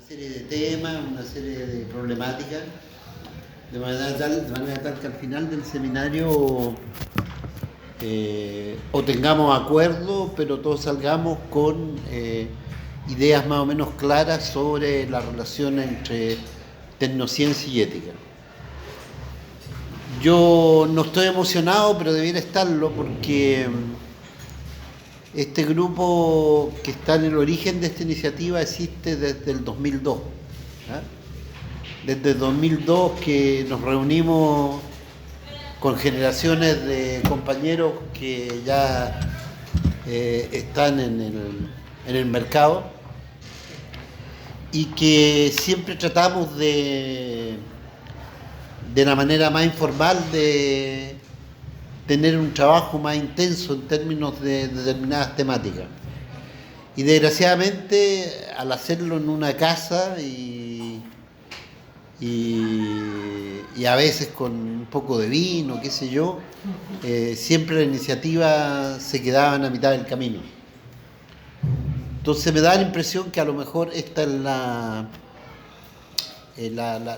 serie de temas, una serie de problemáticas, de manera tal que al final del seminario o tengamos acuerdo, pero todos salgamos con ideas más o menos claras sobre la relación entre tecnociencia y ética. Yo no estoy emocionado, pero debiera estarlo porque este grupo que está en el origen de esta iniciativa existe desde el 2002. ¿Ah? Desde el 2002 que nos reunimos con generaciones de compañeros que ya están en el mercado y que siempre tratamos de la manera más informal de tener un trabajo más intenso en términos de determinadas temáticas. Y desgraciadamente, al hacerlo en una casa y a veces con un poco de vino, qué sé yo, siempre la iniciativa se quedaba en la mitad del camino. Entonces me da la impresión que a lo mejor esta es la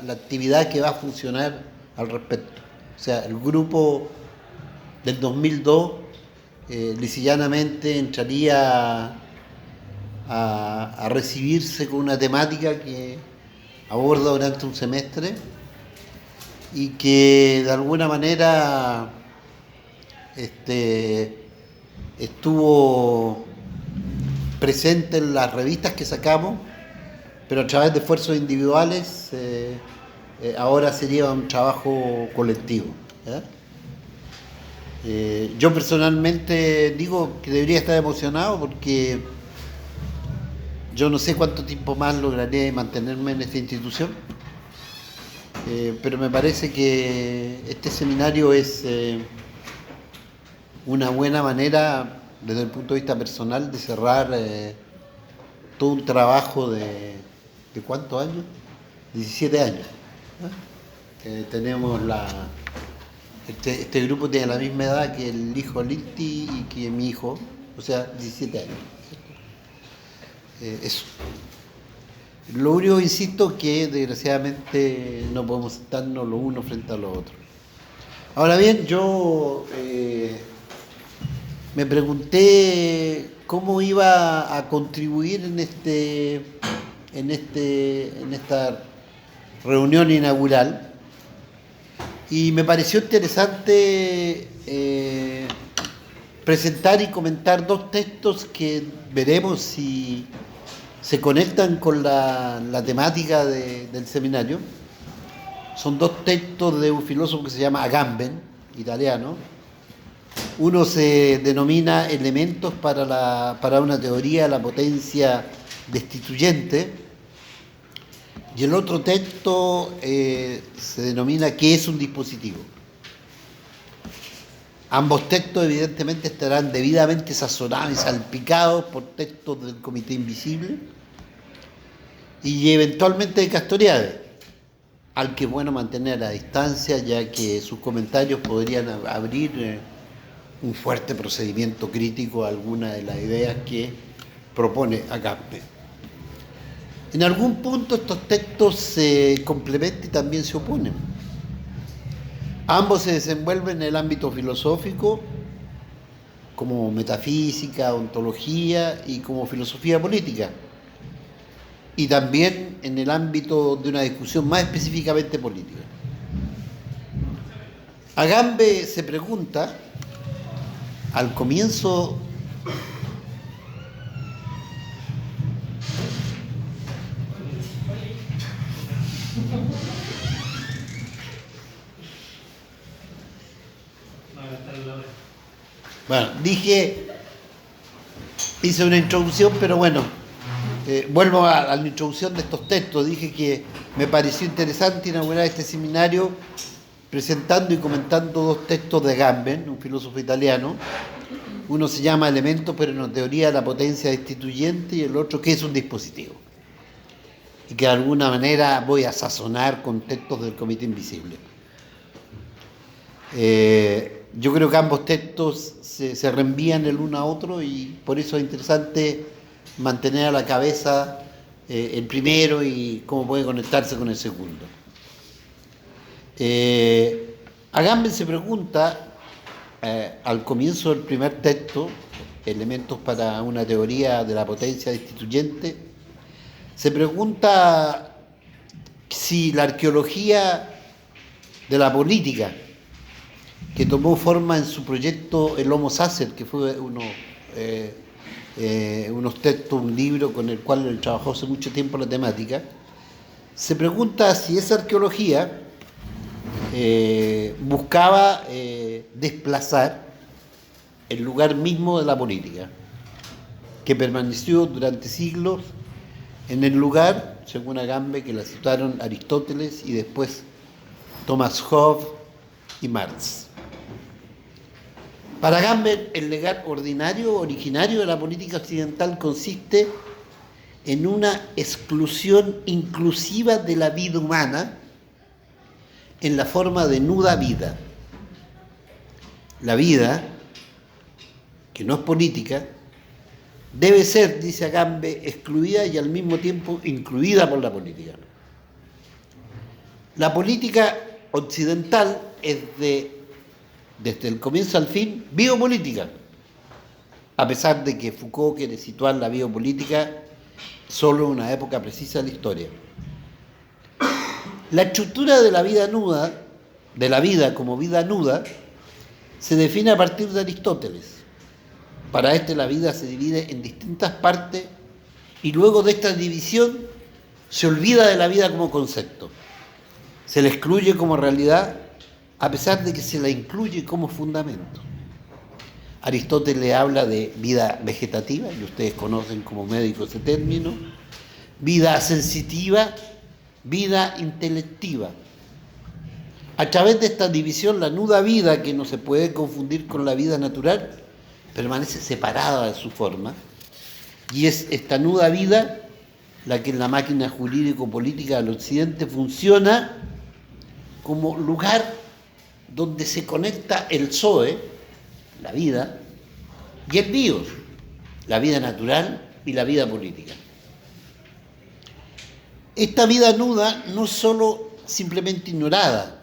actividad que va a funcionar al respecto. O sea, el grupo del 2002 lisillanamente entraría a recibirse con una temática que aborda durante un semestre y que de alguna manera estuvo presente en las revistas que sacamos, pero a través de esfuerzos individuales ahora sería un trabajo colectivo. ¿Ya? Yo personalmente digo que debería estar emocionado porque yo no sé cuánto tiempo más lograré mantenerme en esta institución, pero me parece que este seminario es una buena manera, desde el punto de vista personal, de cerrar todo un trabajo ¿de cuántos años? 17 años. Tenemos este grupo tiene la misma edad que el hijo Litti y que mi hijo, o sea, 17 años. Eso. Lo único, insisto, que desgraciadamente no podemos estarnos los unos frente a los otros. Ahora bien, yo me pregunté cómo iba a contribuir en esta reunión inaugural y me pareció interesante presentar y comentar dos textos que veremos si se conectan con la temática del seminario. Son dos textos de un filósofo que se llama Agamben, italiano. Uno se denomina Elementos para una teoría de la potencia destituyente, y el otro texto se denomina ¿Qué es un dispositivo? Ambos textos evidentemente estarán debidamente sazonados y salpicados por textos del Comité Invisible y eventualmente de Castoriadis, al que es bueno mantener a distancia, ya que sus comentarios podrían abrir un fuerte procedimiento crítico a alguna de las ideas que propone Agamben. En algún punto estos textos se complementan y también se oponen. Ambos se desenvuelven en el ámbito filosófico, como metafísica, ontología y como filosofía política, y también en el ámbito de una discusión más específicamente política. Agamben se pregunta, al comienzo bueno, hice una introducción, pero bueno, vuelvo a la introducción de estos textos. Dije que me pareció interesante inaugurar este seminario presentando y comentando dos textos de Agamben, un filósofo italiano. Uno se llama Elementos para una teoría de la potencia destituyente y el otro ¿Qué es un dispositivo? Y que de alguna manera voy a sazonar con textos del Comité Invisible. Yo creo que ambos textos se reenvían el uno a otro y por eso es interesante mantener a la cabeza el primero y cómo puede conectarse con el segundo. Agamben se pregunta, al comienzo del primer texto, Elementos para una teoría de la potencia destituyente, se pregunta si la arqueología de la política, que tomó forma en su proyecto El Homo Sacer, que fue unos textos, un libro con el cual él trabajó hace mucho tiempo la temática, se pregunta si esa arqueología buscaba desplazar el lugar mismo de la política, que permaneció durante siglos en el lugar, según Agamben, que la citaron Aristóteles y después Thomas Hobbes y Marx. Para Agamben, el lugar ordinario, originario de la política occidental consiste en una exclusión inclusiva de la vida humana en la forma de nuda vida. La vida, que no es política, debe ser, dice Agamben, excluida y al mismo tiempo incluida por la política. La política occidental es desde el comienzo al fin biopolítica, a pesar de que Foucault quiere situar la biopolítica solo en una época precisa de la historia. La estructura de la vida nuda, de la vida como vida nuda, se define a partir de Aristóteles. Para este la vida se divide en distintas partes y luego de esta división se olvida de la vida como concepto. Se la excluye como realidad a pesar de que se la incluye como fundamento. Aristóteles habla de vida vegetativa, y ustedes conocen como médicos ese término, vida sensitiva, vida intelectiva. A través de esta división, la nuda vida, que no se puede confundir con la vida natural, permanece separada de su forma, y es esta nuda vida la que en la máquina jurídico-política del Occidente funciona como lugar donde se conecta el zoe, la vida, y el bios, la vida natural y la vida política. Esta vida nuda no es solo simplemente ignorada,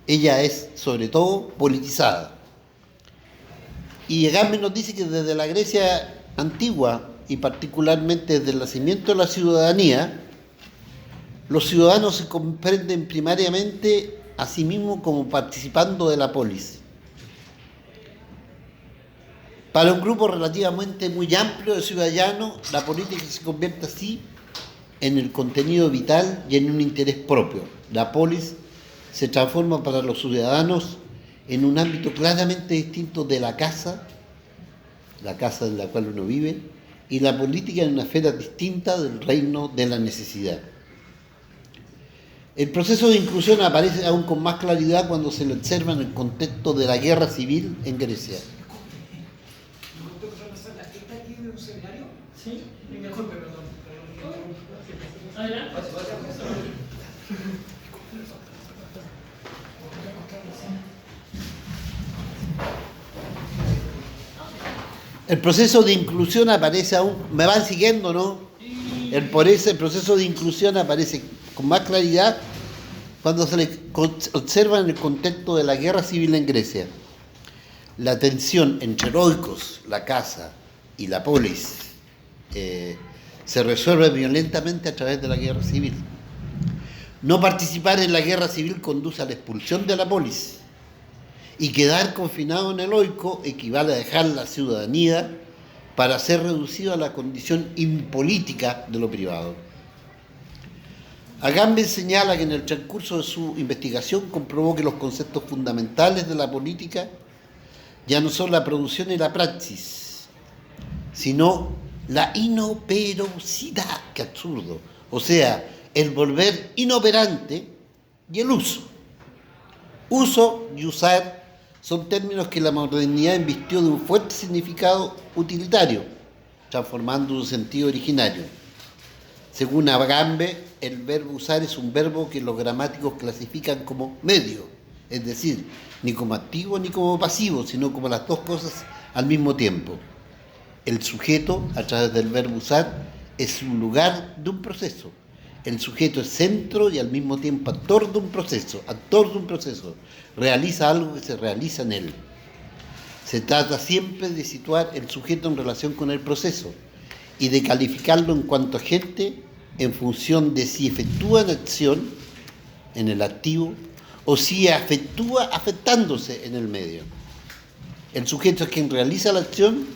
ella es sobre todo politizada. Y Agamben nos dice que desde la Grecia antigua y particularmente desde el nacimiento de la ciudadanía, los ciudadanos se comprenden primariamente a sí mismos como participando de la polis. Para un grupo relativamente muy amplio de ciudadanos, la política se convierte así en el contenido vital y en un interés propio. La polis se transforma para los ciudadanos en un ámbito claramente distinto de la casa en la cual uno vive, y la política en una esfera distinta del reino de la necesidad. El proceso de inclusión aparece aún con más claridad cuando se lo observa en el contexto de la guerra civil en Grecia. ¿Está aquí en un seminario? Sí. Disculpe, perdón. Adelante. El proceso de inclusión aparece aún, ¿me van siguiendo, no? El proceso de inclusión aparece con más claridad cuando se le observa en el contexto de la guerra civil en Grecia. La tensión entre el oikos, la casa, y la polis se resuelve violentamente a través de la guerra civil. No participar en la guerra civil conduce a la expulsión de la polis, y quedar confinado en el oiko equivale a dejar la ciudadanía para ser reducido a la condición impolítica de lo privado. Agamben señala que en el transcurso de su investigación comprobó que los conceptos fundamentales de la política ya no son la producción y la praxis, sino la inoperosidad, que absurdo, o sea, el volver inoperante y el uso. Uso y usar son términos que la modernidad invistió de un fuerte significado utilitario, transformando su sentido originario. Según Agamben, el verbo usar es un verbo que los gramáticos clasifican como medio, es decir, ni como activo ni como pasivo, sino como las dos cosas al mismo tiempo. El sujeto, a través del verbo usar, es un lugar de un proceso. El sujeto es centro y al mismo tiempo actor de un proceso. Actor de un proceso. Realiza algo que se realiza en él. Se trata siempre de situar el sujeto en relación con el proceso y de calificarlo en cuanto agente en función de si efectúa en acción, en el activo, o si efectúa afectándose en el medio. El sujeto es quien realiza la acción,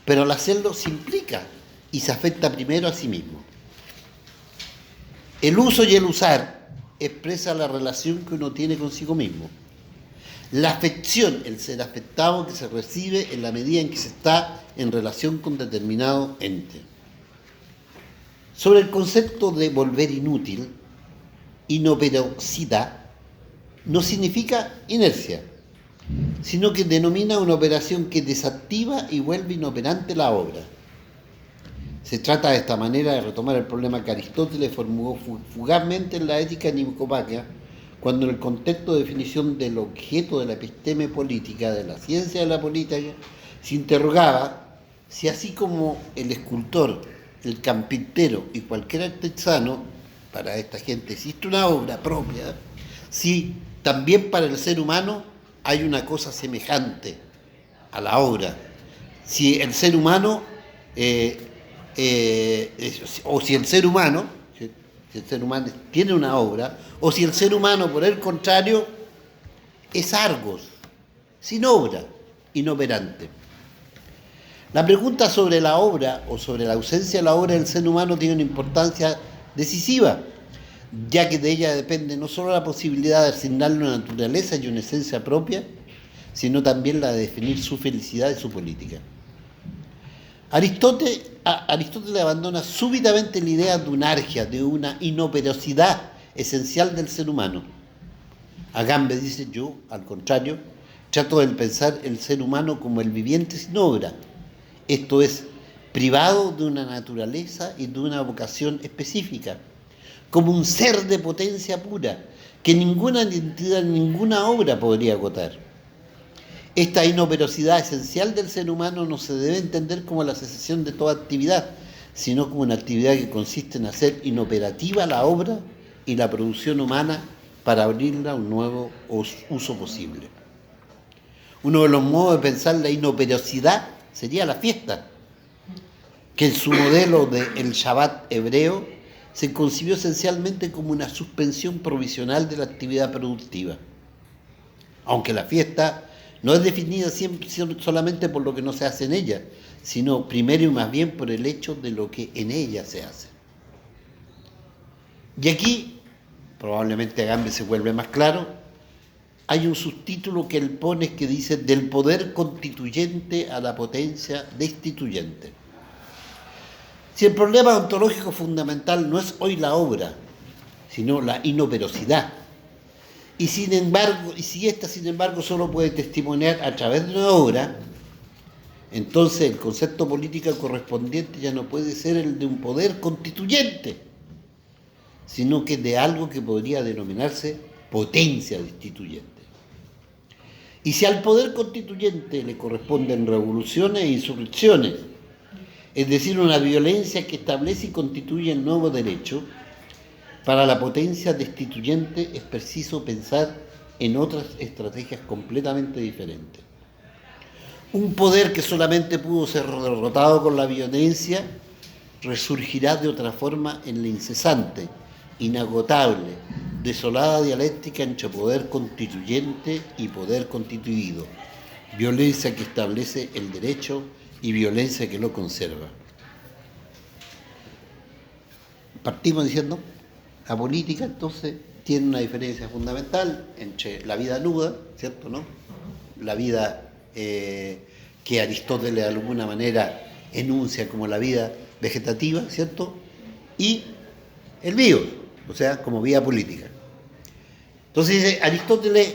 pero al hacerlo se implica y se afecta primero a sí mismo. El uso y el usar expresa la relación que uno tiene consigo mismo. La afección, el ser afectado, que se recibe en la medida en que se está en relación con determinado ente. Sobre el concepto de volver inútil, inoperosidad no significa inercia, sino que denomina una operación que desactiva y vuelve inoperante la obra. Se trata de esta manera de retomar el problema que Aristóteles formuló fugazmente en la Ética Nicomaquea, cuando en el contexto de definición del objeto de la episteme política, de la ciencia de la política, se interrogaba si así como el escultor, el carpintero y cualquier artesano, para esta gente existe una obra propia, si también para el ser humano hay una cosa semejante a la obra. Si el ser humano, o si el ser humano tiene una obra, o si el ser humano, por el contrario, es Argos, sin obra, inoperante. La pregunta sobre la obra o sobre la ausencia de la obra del ser humano tiene una importancia decisiva, ya que de ella depende no solo la posibilidad de asignarle una naturaleza y una esencia propia, sino también la de definir su felicidad y su política. Aristóteles abandona súbitamente la idea de una argia, de una inoperosidad esencial del ser humano. Agamben dice: yo, al contrario, trato de pensar el ser humano como el viviente sin obra, esto es, privado de una naturaleza y de una vocación específica, como un ser de potencia pura, que ninguna identidad, ninguna obra podría agotar. Esta inoperosidad esencial del ser humano no se debe entender como la cesación de toda actividad, sino como una actividad que consiste en hacer inoperativa la obra y la producción humana para abrirla a un nuevo uso posible. Uno de los modos de pensar la inoperosidad sería la fiesta, que en su modelo del Shabbat hebreo se concibió esencialmente como una suspensión provisional de la actividad productiva. Aunque la fiesta no es definida siempre solamente por lo que no se hace en ella, sino primero y más bien por el hecho de lo que en ella se hace. Y aquí, probablemente Agamben se vuelve más claro, hay un subtítulo que él pone que dice: del poder constituyente a la potencia destituyente. Si el problema ontológico fundamental no es hoy la obra, sino la inoperosidad, y si ésta sin embargo solo puede testimoniar a través de una obra, entonces el concepto político correspondiente ya no puede ser el de un poder constituyente, sino que de algo que podría denominarse potencia destituyente. Y si al poder constituyente le corresponden revoluciones e insurrecciones, es decir, una violencia que establece y constituye el nuevo derecho, para la potencia destituyente es preciso pensar en otras estrategias completamente diferentes. Un poder que solamente pudo ser derrotado con la violencia resurgirá de otra forma en la incesante, inagotable, desolada dialéctica entre poder constituyente y poder constituido, violencia que establece el derecho y violencia que lo conserva. Partimos diciendo: la política, entonces, tiene una diferencia fundamental entre la vida nuda, ¿cierto, no? La vida que Aristóteles de alguna manera enuncia como la vida vegetativa, ¿cierto? Y el bio, o sea, como vida política. Entonces, Aristóteles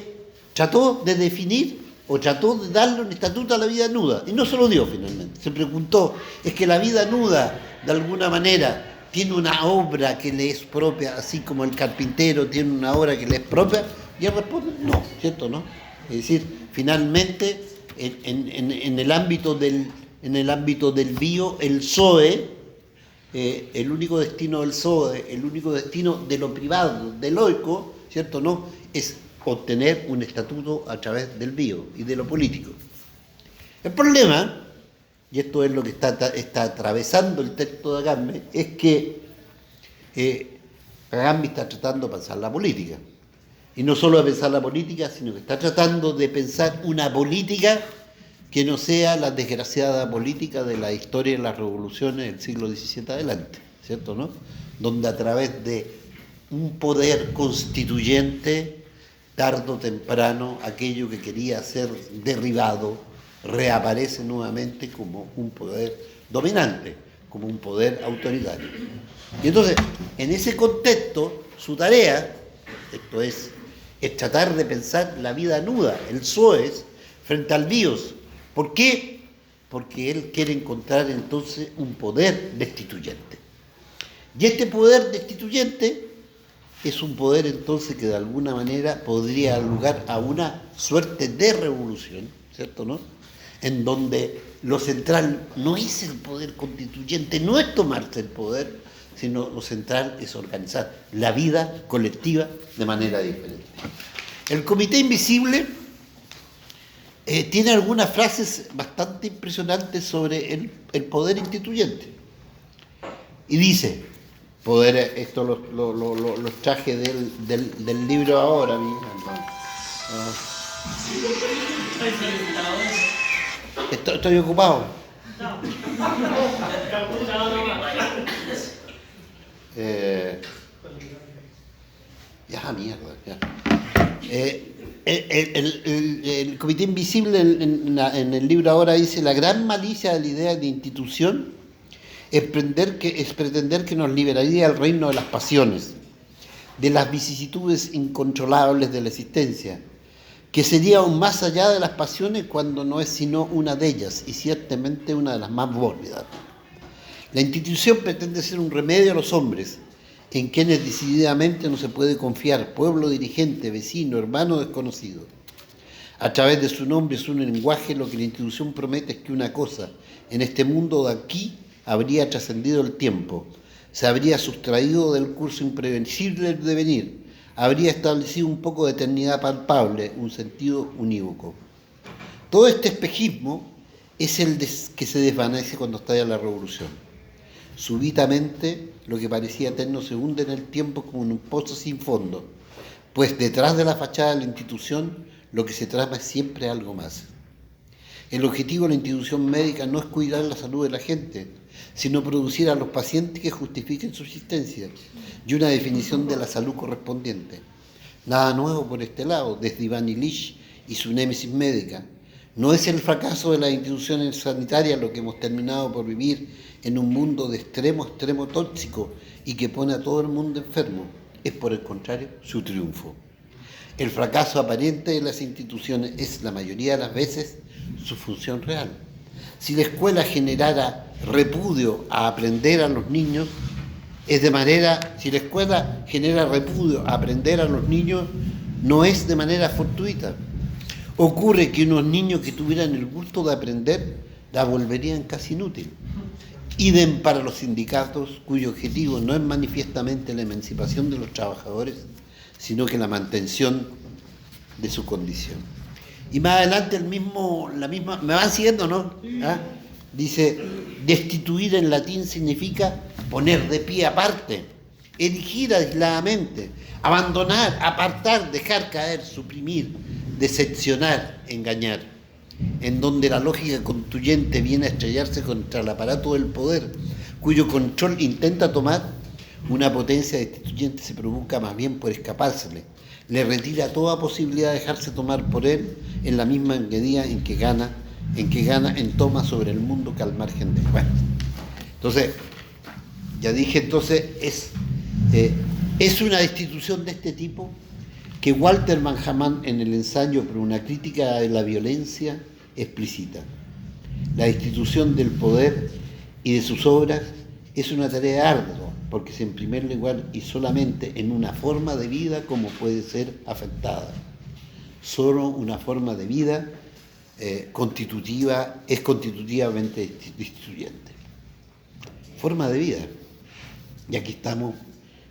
trató de definir o trató de darle un estatuto a la vida nuda, y no se lo dio finalmente. Se preguntó: ¿es que la vida nuda, de alguna manera, tiene una obra que le es propia, así como el carpintero tiene una obra que le es propia? Y él responde: no, ¿cierto, no? Es decir, finalmente, en el ámbito del en el ámbito del bio, el PSOE, el único destino del PSOE, el único destino de lo privado, del OICO, ¿cierto? No, es obtener un estatuto a través del bio y de lo político. El problema, y esto es lo que está atravesando el texto de Agamben, es que Agamben está tratando de pensar la política. Y no solo de pensar la política, sino que está tratando de pensar una política que no sea la desgraciada política de la historia de las revoluciones del siglo XVII adelante, ¿cierto, no? Donde a través de un poder constituyente, tarde o temprano, aquello que quería ser derribado reaparece nuevamente como un poder dominante, como un poder autoritario. Y entonces, en ese contexto, su tarea, esto es tratar de pensar la vida nuda, el PSOE, frente al BIOS. ¿Por qué? Porque él quiere encontrar entonces un poder destituyente. Y este poder destituyente es un poder entonces que de alguna manera podría dar lugar a una suerte de revolución, ¿cierto, no? En donde lo central no es el poder constituyente, no es tomarse el poder, sino lo central es organizar la vida colectiva de manera diferente. El Comité Invisible tiene algunas frases bastante impresionantes sobre el poder instituyente. Y dice, poder, esto los traje del libro ahora, mi hija. Estoy ocupado. Ya, mierda, ya. El Comité Invisible en el libro ahora dice: la gran malicia de la idea de institución es pretender que nos liberaría el reino de las pasiones, de las vicisitudes incontrolables de la existencia, que sería aún más allá de las pasiones cuando no es sino una de ellas, y ciertamente una de las más bórridas. La institución pretende ser un remedio a los hombres, en quienes decididamente no se puede confiar, pueblo dirigente, vecino, hermano desconocido. A través de su nombre y su lenguaje, lo que la institución promete es que una cosa, en este mundo de aquí, habría trascendido el tiempo, se habría sustraído del curso imprevisible del devenir, habría establecido un poco de eternidad palpable, un sentido unívoco. Todo este espejismo es el que se desvanece cuando estalla la revolución. Súbitamente, lo que parecía eterno se hunde en el tiempo como en un pozo sin fondo, pues detrás de la fachada de la institución lo que se trama es siempre algo más. El objetivo de la institución médica no es cuidar la salud de la gente, sino producir a los pacientes que justifiquen su existencia y una definición de la salud correspondiente. Nada nuevo por este lado, desde Iván Illich y su némesis médica. No es el fracaso de las instituciones sanitarias lo que hemos terminado por vivir en un mundo de extremo a extremo tóxico y que pone a todo el mundo enfermo. Es por el contrario su triunfo. El fracaso aparente de las instituciones es la mayoría de las veces su función real. Si la escuela generara repudio a aprender a los niños, si la escuela genera repudio a aprender a los niños, no es de manera fortuita. Ocurre que unos niños que tuvieran el gusto de aprender la volverían casi inútil. Idem para los sindicatos, cuyo objetivo no es manifiestamente la emancipación de los trabajadores, sino que la mantención de su condición. Y más adelante me van siguiendo, ¿no? ¿Ah? Dice, destituir en latín significa poner de pie aparte, erigir aisladamente, abandonar, apartar, dejar caer, suprimir, decepcionar, engañar, en donde la lógica constituyente viene a estrellarse contra el aparato del poder, cuyo control intenta tomar, una potencia destituyente se provoca más bien por escapársele, le retira toda posibilidad de dejarse tomar por él en la misma medida en que gana en toma sobre el mundo que al margen de él. Bueno, entonces, ya dije, es una destitución de este tipo que Walter Benjamin en el ensayo por una crítica de la violencia explicita. La destitución del poder y de sus obras es una tarea ardua, porque es en primer lugar y solamente en una forma de vida como puede ser afectada. Solo una forma de vida constitutiva, es constitutivamente destituyente. Forma de vida. Y aquí estamos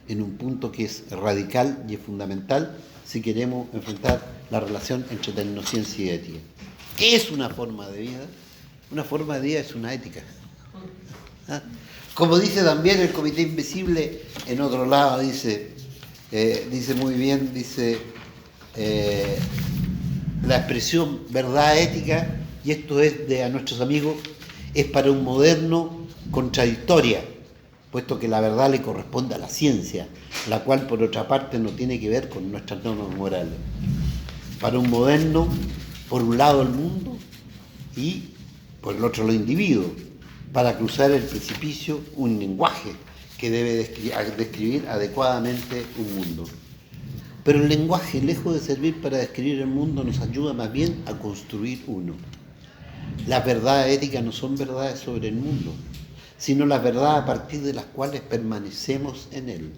en un punto que es radical y es fundamental si queremos enfrentar la relación entre tecnociencia y ética. ¿Qué es una forma de vida? Una forma de vida es una ética. ¿Ah? Como dice también el Comité Invisible, en otro lado dice muy bien, la expresión verdad ética, y esto es de a nuestros amigos, es para un moderno contradictoria, puesto que la verdad le corresponde a la ciencia, la cual por otra parte no tiene que ver con nuestras normas morales. Para un moderno, por un lado el mundo y por el otro los individuos. Para cruzar el precipicio, un lenguaje que debe describir adecuadamente un mundo. Pero el lenguaje, lejos de servir para describir el mundo, nos ayuda más bien a construir uno. Las verdades éticas no son verdades sobre el mundo, sino las verdades a partir de las cuales permanecemos en él.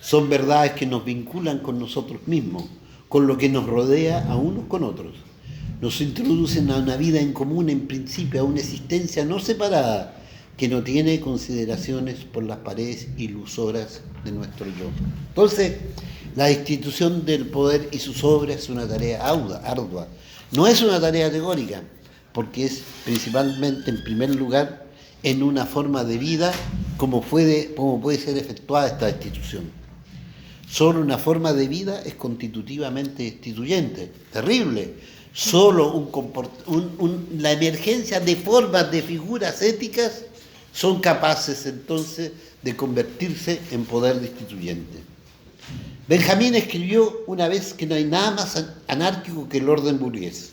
Son verdades que nos vinculan con nosotros mismos, con lo que nos rodea a unos con otros. Nos introducen a una vida en común, en principio, a una existencia no separada, que no tiene consideraciones por las paredes ilusorias de nuestro yo. Entonces, la institución del poder y sus obras es una tarea ardua. No es una tarea teórica, porque es principalmente, en primer lugar, en una forma de vida como puede ser efectuada esta institución. Solo una forma de vida es constitutivamente destituyente, terrible. Solo la emergencia de formas, de figuras éticas, son capaces entonces de convertirse en poder destituyente. Benjamín escribió una vez que no hay nada más anárquico que el orden burgués.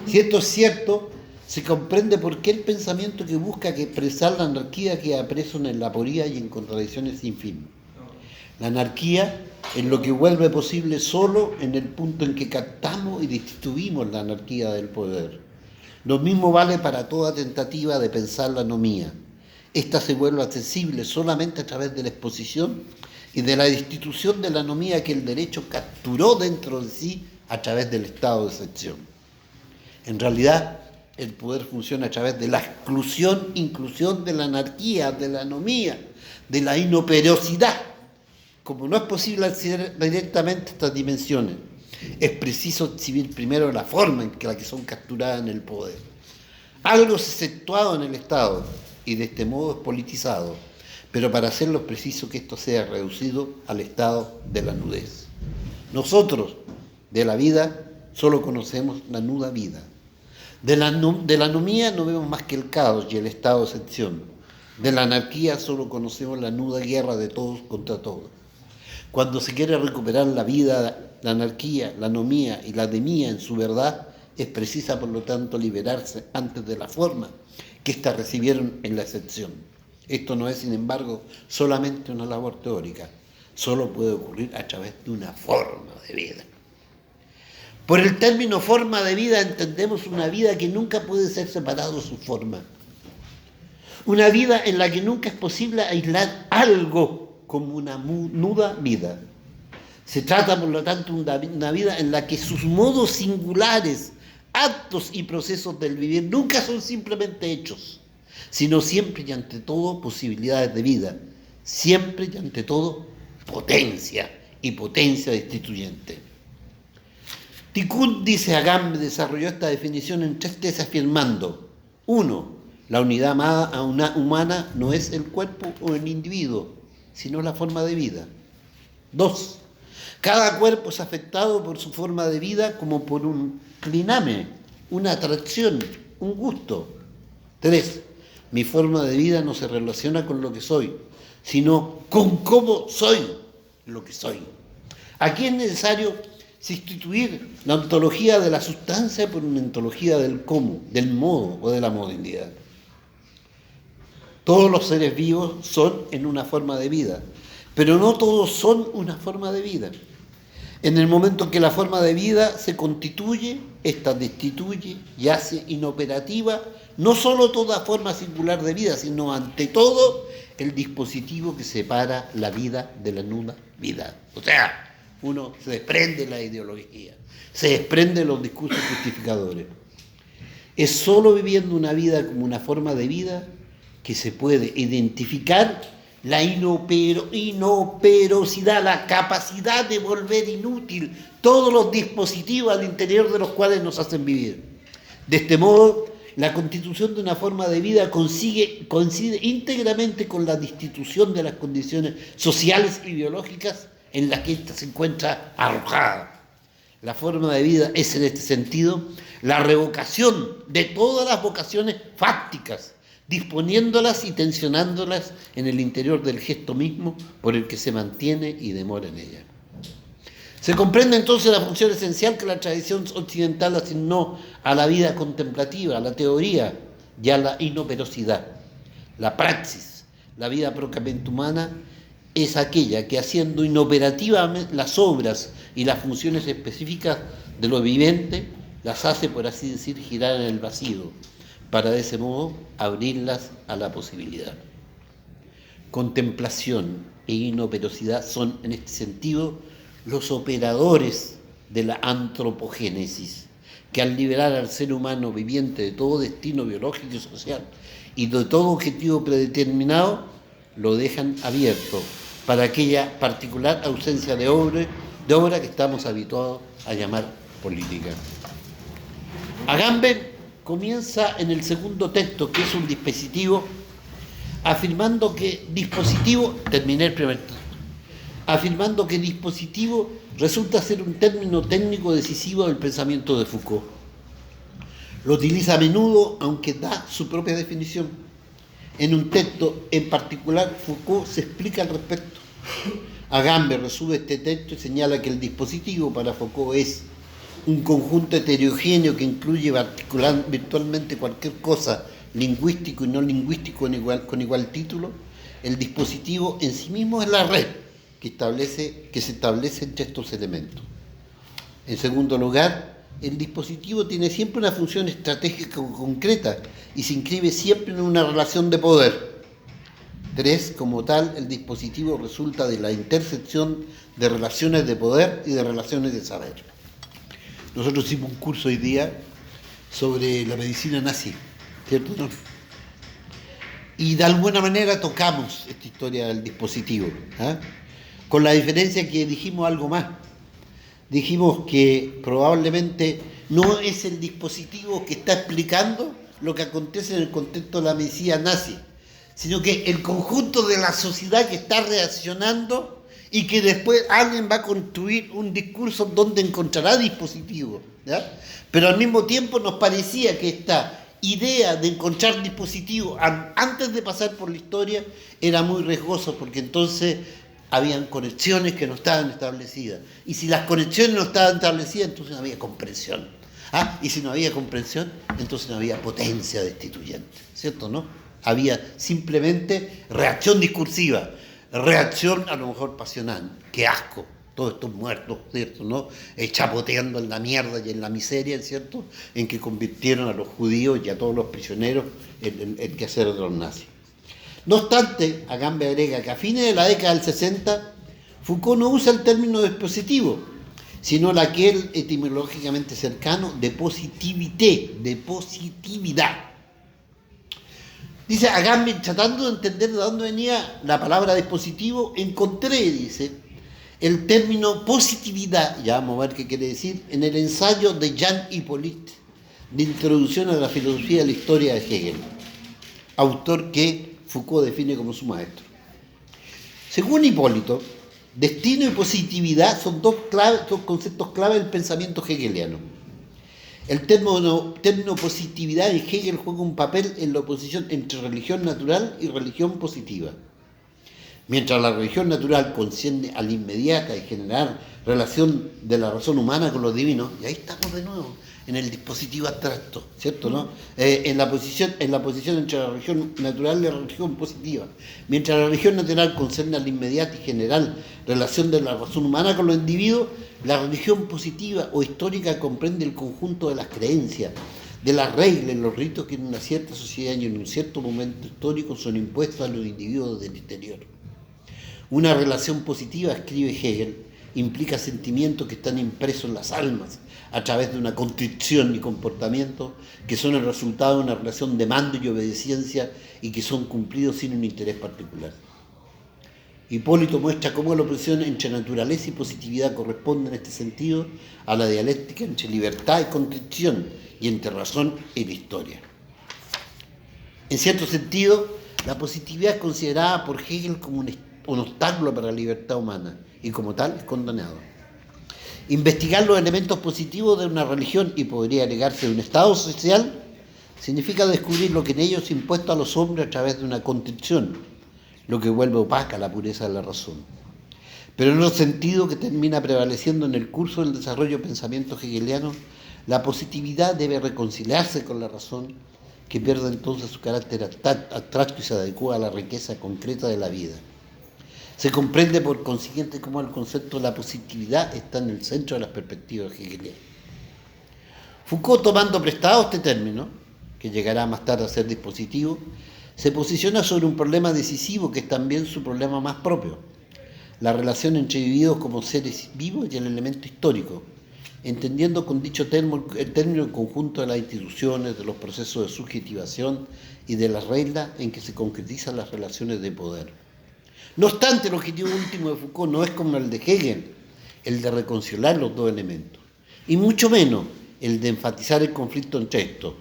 Si esto es cierto, se comprende por qué el pensamiento que busca expresar la anarquía queda preso en la aporía y en contradicciones sin fin. La anarquía es lo que vuelve posible solo en el punto en que captamos y destituimos la anarquía del poder. Lo mismo vale para toda tentativa de pensar la anomía. Esta se vuelve accesible solamente a través de la exposición y de la destitución de la anomía que el derecho capturó dentro de sí a través del estado de excepción. En realidad, el poder funciona a través de la inclusión de la anarquía, de la anomía, de la inoperosidad. Como no es posible acceder directamente a estas dimensiones, es preciso exhibir primero la forma en la que son capturadas en el poder. Algo es exceptuado en el Estado y de este modo es politizado, pero para hacerlo es preciso que esto sea reducido al estado de la nudez. Nosotros, de la vida, solo conocemos la nuda vida. De la anomía no vemos más que el caos y el estado de excepción. De la anarquía solo conocemos la nuda guerra de todos contra todos. Cuando se quiere recuperar la vida, la anarquía, la anomía y la anemia en su verdad, es precisa, por lo tanto, liberarse antes de la forma que éstas recibieron en la excepción. Esto no es, sin embargo, solamente una labor teórica, solo puede ocurrir a través de una forma de vida. Por el término forma de vida entendemos una vida que nunca puede ser separada de su forma. Una vida en la que nunca es posible aislar algo como una nuda vida. Se trata, por lo tanto, de una vida en la que sus modos singulares, actos y procesos del vivir nunca son simplemente hechos, sino siempre y ante todo posibilidades de vida, siempre y ante todo potencia y potencia destituyente. Tikkun, dice Agamben, desarrolló esta definición en 3 tesis afirmando: 1. La unidad humana no es el cuerpo o el individuo, sino la forma de vida. 2. Cada cuerpo es afectado por su forma de vida como por un cliname, una atracción, un gusto. 3. Mi forma de vida no se relaciona con lo que soy, sino con cómo soy lo que soy. Aquí es necesario sustituir la ontología de la sustancia por una ontología del cómo, del modo o de la modalidad. Todos los seres vivos son en una forma de vida, pero no todos son una forma de vida. En el momento en que la forma de vida se constituye, esta destituye y hace inoperativa no solo toda forma singular de vida, sino ante todo el dispositivo que separa la vida de la nuda vida. O sea, uno se desprende de la ideología, se desprende de los discursos justificadores. Es solo viviendo una vida como una forma de vida que se puede identificar la inoperosidad, la capacidad de volver inútil todos los dispositivos al interior de los cuales nos hacen vivir. De este modo, la constitución de una forma de vida coincide íntegramente con la destitución de las condiciones sociales y biológicas en las que ésta se encuentra arrojada. La forma de vida es, en este sentido, la revocación de todas las vocaciones fácticas, disponiéndolas y tensionándolas en el interior del gesto mismo por el que se mantiene y demora en ella. Se comprende entonces la función esencial que la tradición occidental asignó a la vida contemplativa, a la teoría y a la inoperosidad. La praxis, la vida propiamente humana, es aquella que, haciendo inoperativamente las obras y las funciones específicas de lo viviente, las hace, por así decir, girar en el vacío, para de ese modo abrirlas a la posibilidad. Contemplación e inoperosidad son, en este sentido, los operadores de la antropogénesis, que al liberar al ser humano viviente de todo destino biológico y social y de todo objetivo predeterminado, lo dejan abierto para aquella particular ausencia de obra que estamos habituados a llamar política. Agamben comienza en el segundo texto, que es un dispositivo, afirmando que dispositivo resulta ser un término técnico decisivo del pensamiento de Foucault. Lo utiliza a menudo, aunque da su propia definición. En un texto en particular, Foucault se explica al respecto. Agamben resume este texto y señala que el dispositivo para Foucault es un conjunto heterogéneo que incluye virtualmente cualquier cosa, lingüístico y no lingüístico con igual título. El dispositivo en sí mismo es la red que se establece entre estos elementos. En segundo lugar, el dispositivo tiene siempre una función estratégica concreta y se inscribe siempre en una relación de poder. 3. Como tal, el dispositivo resulta de la intersección de relaciones de poder y de relaciones de saber. Nosotros hicimos un curso hoy día sobre la medicina nazi, ¿cierto? ¿No? Y de alguna manera tocamos esta historia del dispositivo, ¿eh? Con la diferencia que dijimos algo más. Dijimos que probablemente no es el dispositivo que está explicando lo que acontece en el contexto de la medicina nazi, sino que el conjunto de la sociedad que está reaccionando y que después alguien va a construir un discurso donde encontrará dispositivos, ¿ya? Pero al mismo tiempo nos parecía que esta idea de encontrar dispositivos antes de pasar por la historia era muy riesgoso, porque entonces habían conexiones que no estaban establecidas. Y si las conexiones no estaban establecidas, entonces no había comprensión. Y si no había comprensión, entonces no había potencia destituyente, ¿cierto? ¿No? Había simplemente reacción discursiva, reacción a lo mejor pasional. ¡Qué asco! Todos estos muertos, ¿cierto? ¿No? Chapoteando en la mierda y en la miseria, ¿cierto? En que convirtieron a los judíos y a todos los prisioneros en el quehacer de los nazis. No obstante, Agamben agrega que a fines de la década del 60, Foucault no usa el término dispositivo, sino aquel etimológicamente cercano de positivité, de positividad. Dice Agamben, tratando de entender de dónde venía la palabra dispositivo, encontré, dice, el término positividad, ya vamos a ver qué quiere decir, en el ensayo de Jean Hippolyte, de Introducción a la Filosofía de la Historia de Hegel, autor que Foucault define como su maestro. Según Hipólito, destino y positividad son dos conceptos clave del pensamiento hegeliano. El término positividad en Hegel juega un papel en la oposición entre religión natural y religión positiva. Mientras la religión natural concierne a la inmediata y general relación de la razón humana con lo divino, y ahí estamos de nuevo, en el dispositivo abstracto, ¿cierto? ¿No? En la posición entre la religión natural y la religión positiva. Mientras la religión natural concierne a la inmediata y general relación de la razón humana con los individuos, la religión positiva o histórica comprende el conjunto de las creencias, de las reglas y los ritos que en una cierta sociedad y en un cierto momento histórico son impuestos a los individuos del exterior. Una relación positiva, escribe Hegel, implica sentimientos que están impresos en las almas a través de una constricción y comportamiento que son el resultado de una relación de mando y obediencia y que son cumplidos sin un interés particular. Hipólito muestra cómo la oposición entre naturaleza y positividad corresponde en este sentido a la dialéctica entre libertad y constricción y entre razón y la historia. En cierto sentido, la positividad es considerada por Hegel como un obstáculo para la libertad humana y como tal es condenado. Investigar los elementos positivos de una religión y podría alegarse de un estado social significa descubrir lo que en ellos es impuesto a los hombres a través de una constricción, lo que vuelve opaca la pureza de la razón. Pero en otro sentido que termina prevaleciendo en el curso del desarrollo del pensamiento hegeliano, la positividad debe reconciliarse con la razón, que pierde entonces su carácter abstracto y se adecua a la riqueza concreta de la vida. Se comprende por consiguiente cómo el concepto de la positividad está en el centro de las perspectivas hegelianas. Foucault, tomando prestado este término, que llegará más tarde a ser dispositivo, se posiciona sobre un problema decisivo que es también su problema más propio, la relación entre individuos como seres vivos y el elemento histórico, entendiendo con dicho término el conjunto de las instituciones, de los procesos de subjetivación y de las reglas en que se concretizan las relaciones de poder. No obstante, el objetivo último de Foucault no es como el de Hegel, el de reconciliar los dos elementos, y mucho menos el de enfatizar el conflicto entre estos.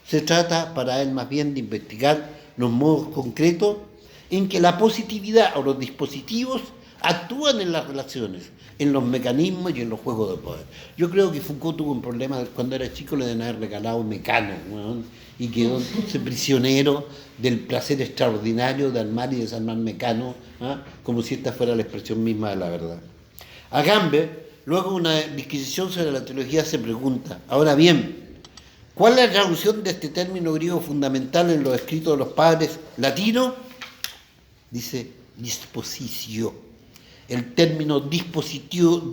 Se trata para él más bien de investigar los modos concretos en que la positividad o los dispositivos actúan en las relaciones, en los mecanismos y en los juegos de poder. Yo creo que Foucault tuvo un problema cuando era chico, le deben haber regalado un Mecano, ¿no? Y quedó entonces prisionero del placer extraordinario de armar y desarmar Mecano, ¿no? Como si esta fuera la expresión misma de la verdad. Agamben, luego de una disquisición sobre la teología, se pregunta, ahora bien, ¿cuál es la traducción de este término griego fundamental en los escritos de los padres latinos? Dice dispositio. El término dispositio,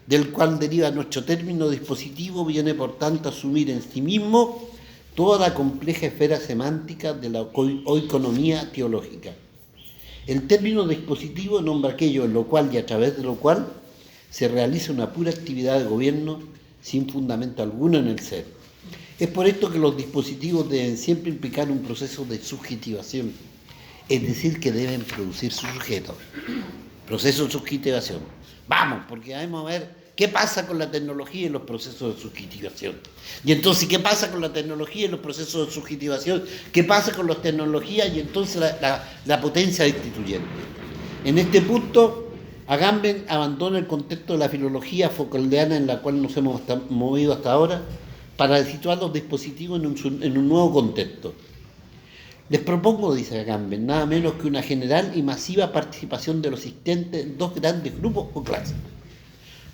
del cual deriva nuestro término dispositivo, viene por tanto a asumir en sí mismo toda la compleja esfera semántica de la oikonomía teológica. El término dispositivo nombra aquello en lo cual y a través de lo cual se realiza una pura actividad de gobierno sin fundamento alguno en el ser. Es por esto que los dispositivos deben siempre implicar un proceso de subjetivación, es decir, que deben producir su sujeto. Proceso de subjetivación. Vamos, porque vamos a ver qué pasa con la tecnología y los procesos de subjetivación. Y entonces, ¿qué pasa con la tecnología y los procesos de subjetivación? ¿Qué pasa con las tecnologías y entonces la potencia instituyente? En este punto, Agamben abandona el contexto de la filología foucauldiana en la cual nos hemos movido hasta ahora para situar los dispositivos en un nuevo contexto. Les propongo, dice Agamben, nada menos que una general y masiva participación de los asistentes en dos grandes grupos o clases.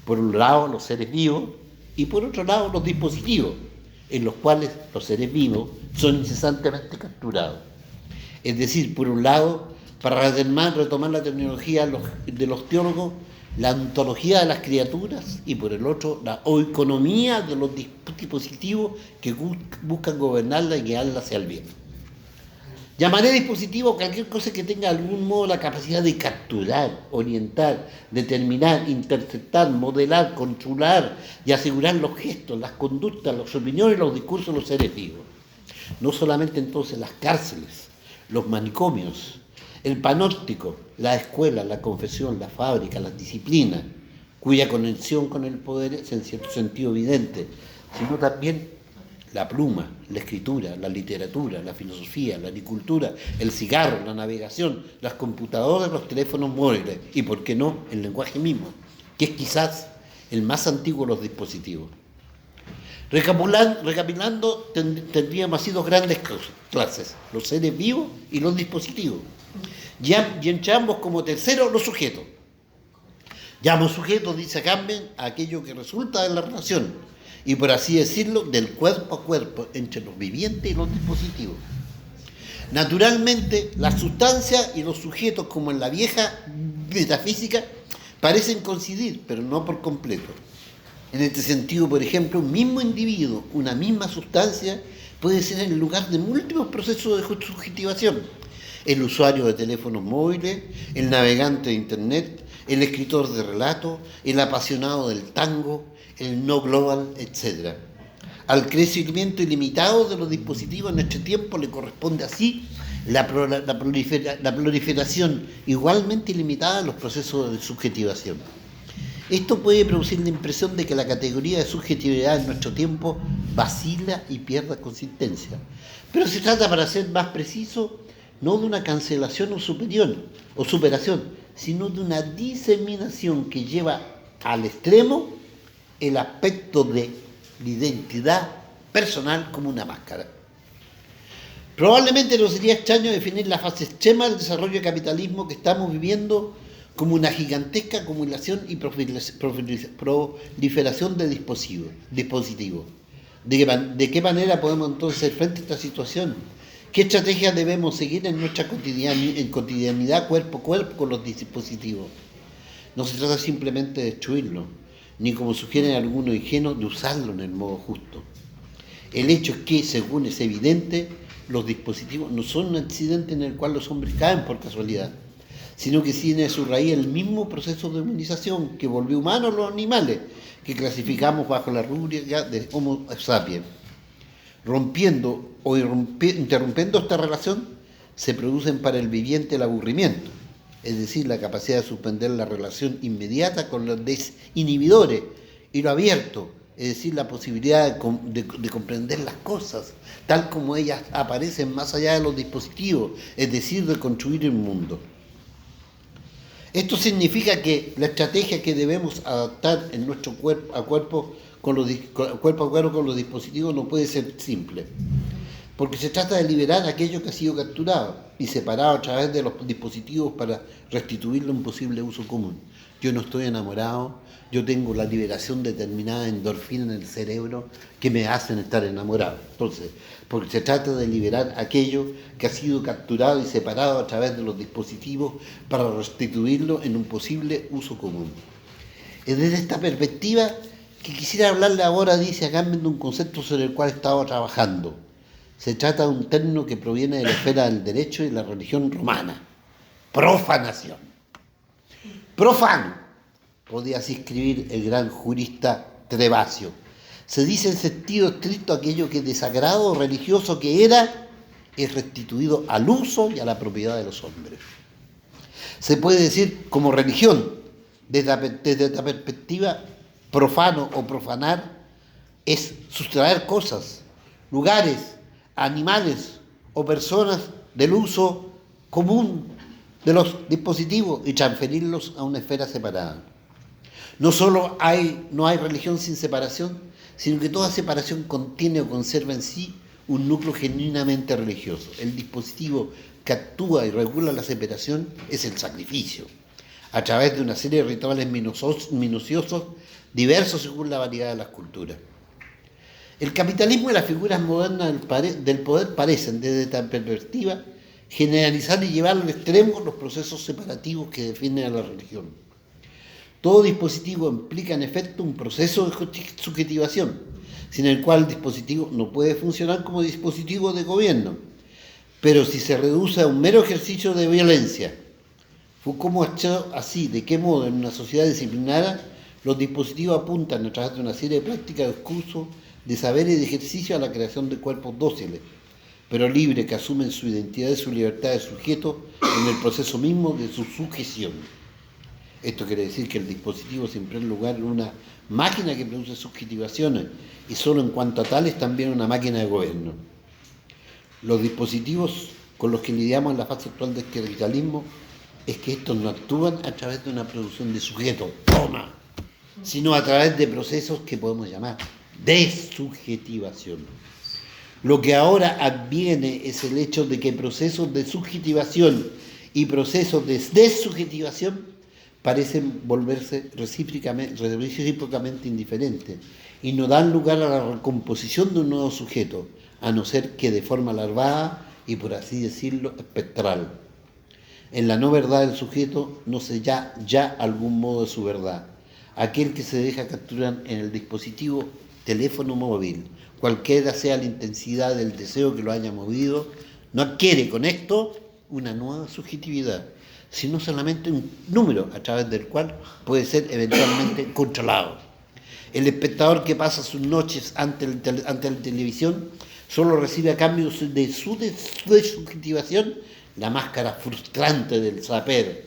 Por un lado, los seres vivos y por otro lado, los dispositivos, en los cuales los seres vivos son incesantemente capturados. Es decir, por un lado, para retomar la terminología de los teólogos, la ontología de las criaturas y por el otro, la oikonomía de los dispositivos que buscan gobernarla y guiarla hacia el bien. Llamaré dispositivo cualquier cosa que tenga de algún modo la capacidad de capturar, orientar, determinar, interceptar, modelar, controlar y asegurar los gestos, las conductas, las opiniones y los discursos de los seres vivos. No solamente entonces las cárceles, los manicomios, el panóptico, la escuela, la confesión, la fábrica, las disciplinas, cuya conexión con el poder es en cierto sentido evidente, sino también la pluma, la escritura, la literatura, la filosofía, la agricultura, el cigarro, la navegación, las computadoras, los teléfonos móviles y, por qué no, el lenguaje mismo, que es quizás el más antiguo de los dispositivos. Recapitulando, tendríamos así dos grandes clases, los seres vivos y los dispositivos. Y entre ambos, como tercero, los sujetos. Llamo sujetos, dice Agamben, a aquello que resulta de la relación, y por así decirlo, del cuerpo a cuerpo, entre los vivientes y los dispositivos. Naturalmente, la sustancia y los sujetos, como en la vieja metafísica, parecen coincidir, pero no por completo. En este sentido, por ejemplo, un mismo individuo, una misma sustancia, puede ser el lugar de múltiples procesos de subjetivación. El usuario de teléfonos móviles, el navegante de Internet, el escritor de relato, el apasionado del tango, el no global, etc. Al crecimiento ilimitado de los dispositivos en nuestro tiempo le corresponde así la proliferación igualmente ilimitada de los procesos de subjetivación. Esto puede producir la impresión de que la categoría de subjetividad en nuestro tiempo vacila y pierde consistencia. Pero se trata, para ser más preciso, no de una cancelación o superación, sino de una diseminación que lleva al extremo el aspecto de la identidad personal como una máscara. Probablemente no sería extraño definir la fase extrema del desarrollo del capitalismo que estamos viviendo como una gigantesca acumulación y proliferación de dispositivos. ¿De qué manera podemos entonces hacer frente a esta situación? ¿Qué estrategias debemos seguir en nuestra cotidianidad cuerpo a cuerpo con los dispositivos? No se trata simplemente de destruirlos, ni como sugieren algunos ingenuos, de usarlo en el modo justo. El hecho es que, según es evidente, los dispositivos no son un accidente en el cual los hombres caen por casualidad, sino que tiene a su raíz el mismo proceso de humanización que volvió humanos a los animales, que clasificamos bajo la rúbrica de Homo sapiens. Rompiendo o interrumpiendo esta relación, se producen para el viviente el aburrimiento, es decir, la capacidad de suspender la relación inmediata con los desinhibidores, y lo abierto, es decir, la posibilidad de comprender las cosas tal como ellas aparecen más allá de los dispositivos, es decir, de construir un mundo. Esto significa que la estrategia que debemos adaptar en nuestro cuerpo a cuerpo con los dispositivos no puede ser simple, porque se trata de liberar aquello que ha sido capturado y separado a través de los dispositivos para restituirlo en posible uso común. Yo no estoy enamorado, yo tengo la liberación de determinada endorfina en el cerebro que me hacen estar enamorado. Entonces, porque se trata de liberar aquello que ha sido capturado y separado a través de los dispositivos para restituirlo en un posible uso común. Es desde esta perspectiva que quisiera hablarle ahora, dice acá, de un concepto sobre el cual he estado trabajando. Se trata de un término que proviene de la esfera del derecho y la religión romana: profanación. Profano, podía así escribir el gran jurista Trebasio. Se dice en sentido estricto aquello que de sagrado religioso que era, es restituido al uso y a la propiedad de los hombres. Se puede decir como religión, desde esta perspectiva, profano o profanar es sustraer cosas, lugares, animales o personas del uso común de los dispositivos y transferirlos a una esfera separada. No solo no hay religión sin separación, sino que toda separación contiene o conserva en sí un núcleo genuinamente religioso. El dispositivo que actúa y regula la separación es el sacrificio, a través de una serie de rituales minuciosos, diversos según la variedad de las culturas. El capitalismo y las figuras modernas del poder parecen, desde esta perspectiva, generalizar y llevar al extremo los procesos separativos que definen a la religión. Todo dispositivo implica en efecto un proceso de subjetivación, sin el cual el dispositivo no puede funcionar como dispositivo de gobierno, pero si se reduce a un mero ejercicio de violencia. Foucault mostró así de qué modo en una sociedad disciplinada los dispositivos apuntan a través de una serie de prácticas de discurso, de saber y de ejercicio a la creación de cuerpos dóciles, pero libres, que asumen su identidad y su libertad de sujeto en el proceso mismo de su sujeción. Esto quiere decir que el dispositivo siempre es lugar en una máquina que produce subjetivaciones y solo en cuanto a tal es también una máquina de gobierno. Los dispositivos con los que lidiamos en la fase actual del capitalismo es que estos no actúan a través de una producción de sujetos, sino a través de procesos que podemos llamar desubjetivación. Lo que ahora adviene es el hecho de que procesos de subjetivación y procesos de desubjetivación parecen volverse recíprocamente indiferentes y no dan lugar a la recomposición de un nuevo sujeto, a no ser que de forma larvada y, por así decirlo, espectral. En la no verdad del sujeto no se ya algún modo de su verdad. Aquel que se deja capturar en el dispositivo teléfono móvil, cualquiera sea la intensidad del deseo que lo haya movido, no adquiere con esto una nueva subjetividad, sino solamente un número a través del cual puede ser eventualmente controlado. El espectador que pasa sus noches ante la televisión solo recibe a cambio de su desubjetivación la máscara frustrante del saber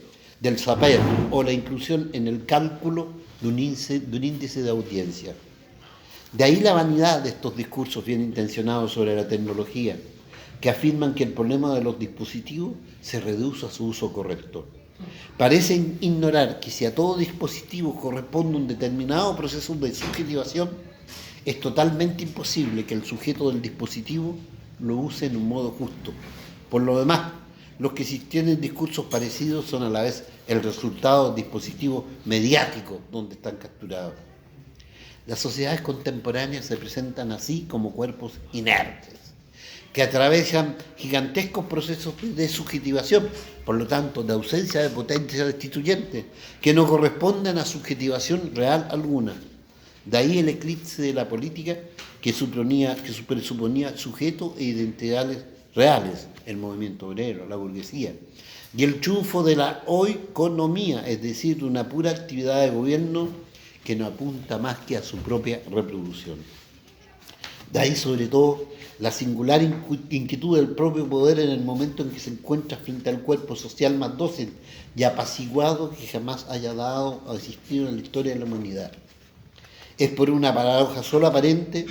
o la inclusión en el cálculo de un índice de audiencia. De ahí la vanidad de estos discursos bien intencionados sobre la tecnología, que afirman que el problema de los dispositivos se reduce a su uso correcto. Parecen ignorar que si a todo dispositivo corresponde un determinado proceso de subjetivación, es totalmente imposible que el sujeto del dispositivo lo use en un modo justo. Por lo demás, los que tienen discursos parecidos son a la vez el resultado de dispositivos mediáticos donde están capturados. Las sociedades contemporáneas se presentan así como cuerpos inertes, que atraviesan gigantescos procesos de subjetivación, por lo tanto, de ausencia de potencia destituyente, que no corresponden a subjetivación real alguna. De ahí el eclipse de la política que presuponía sujetos e identidades reales, el movimiento obrero, la burguesía, y el triunfo de la oikonomía, es decir, de una pura actividad de gobierno que no apunta más que a su propia reproducción. De ahí, sobre todo, la singular inquietud del propio poder en el momento en que se encuentra frente al cuerpo social más dócil y apaciguado que jamás haya dado o existido en la historia de la humanidad. Es por una paradoja solo aparente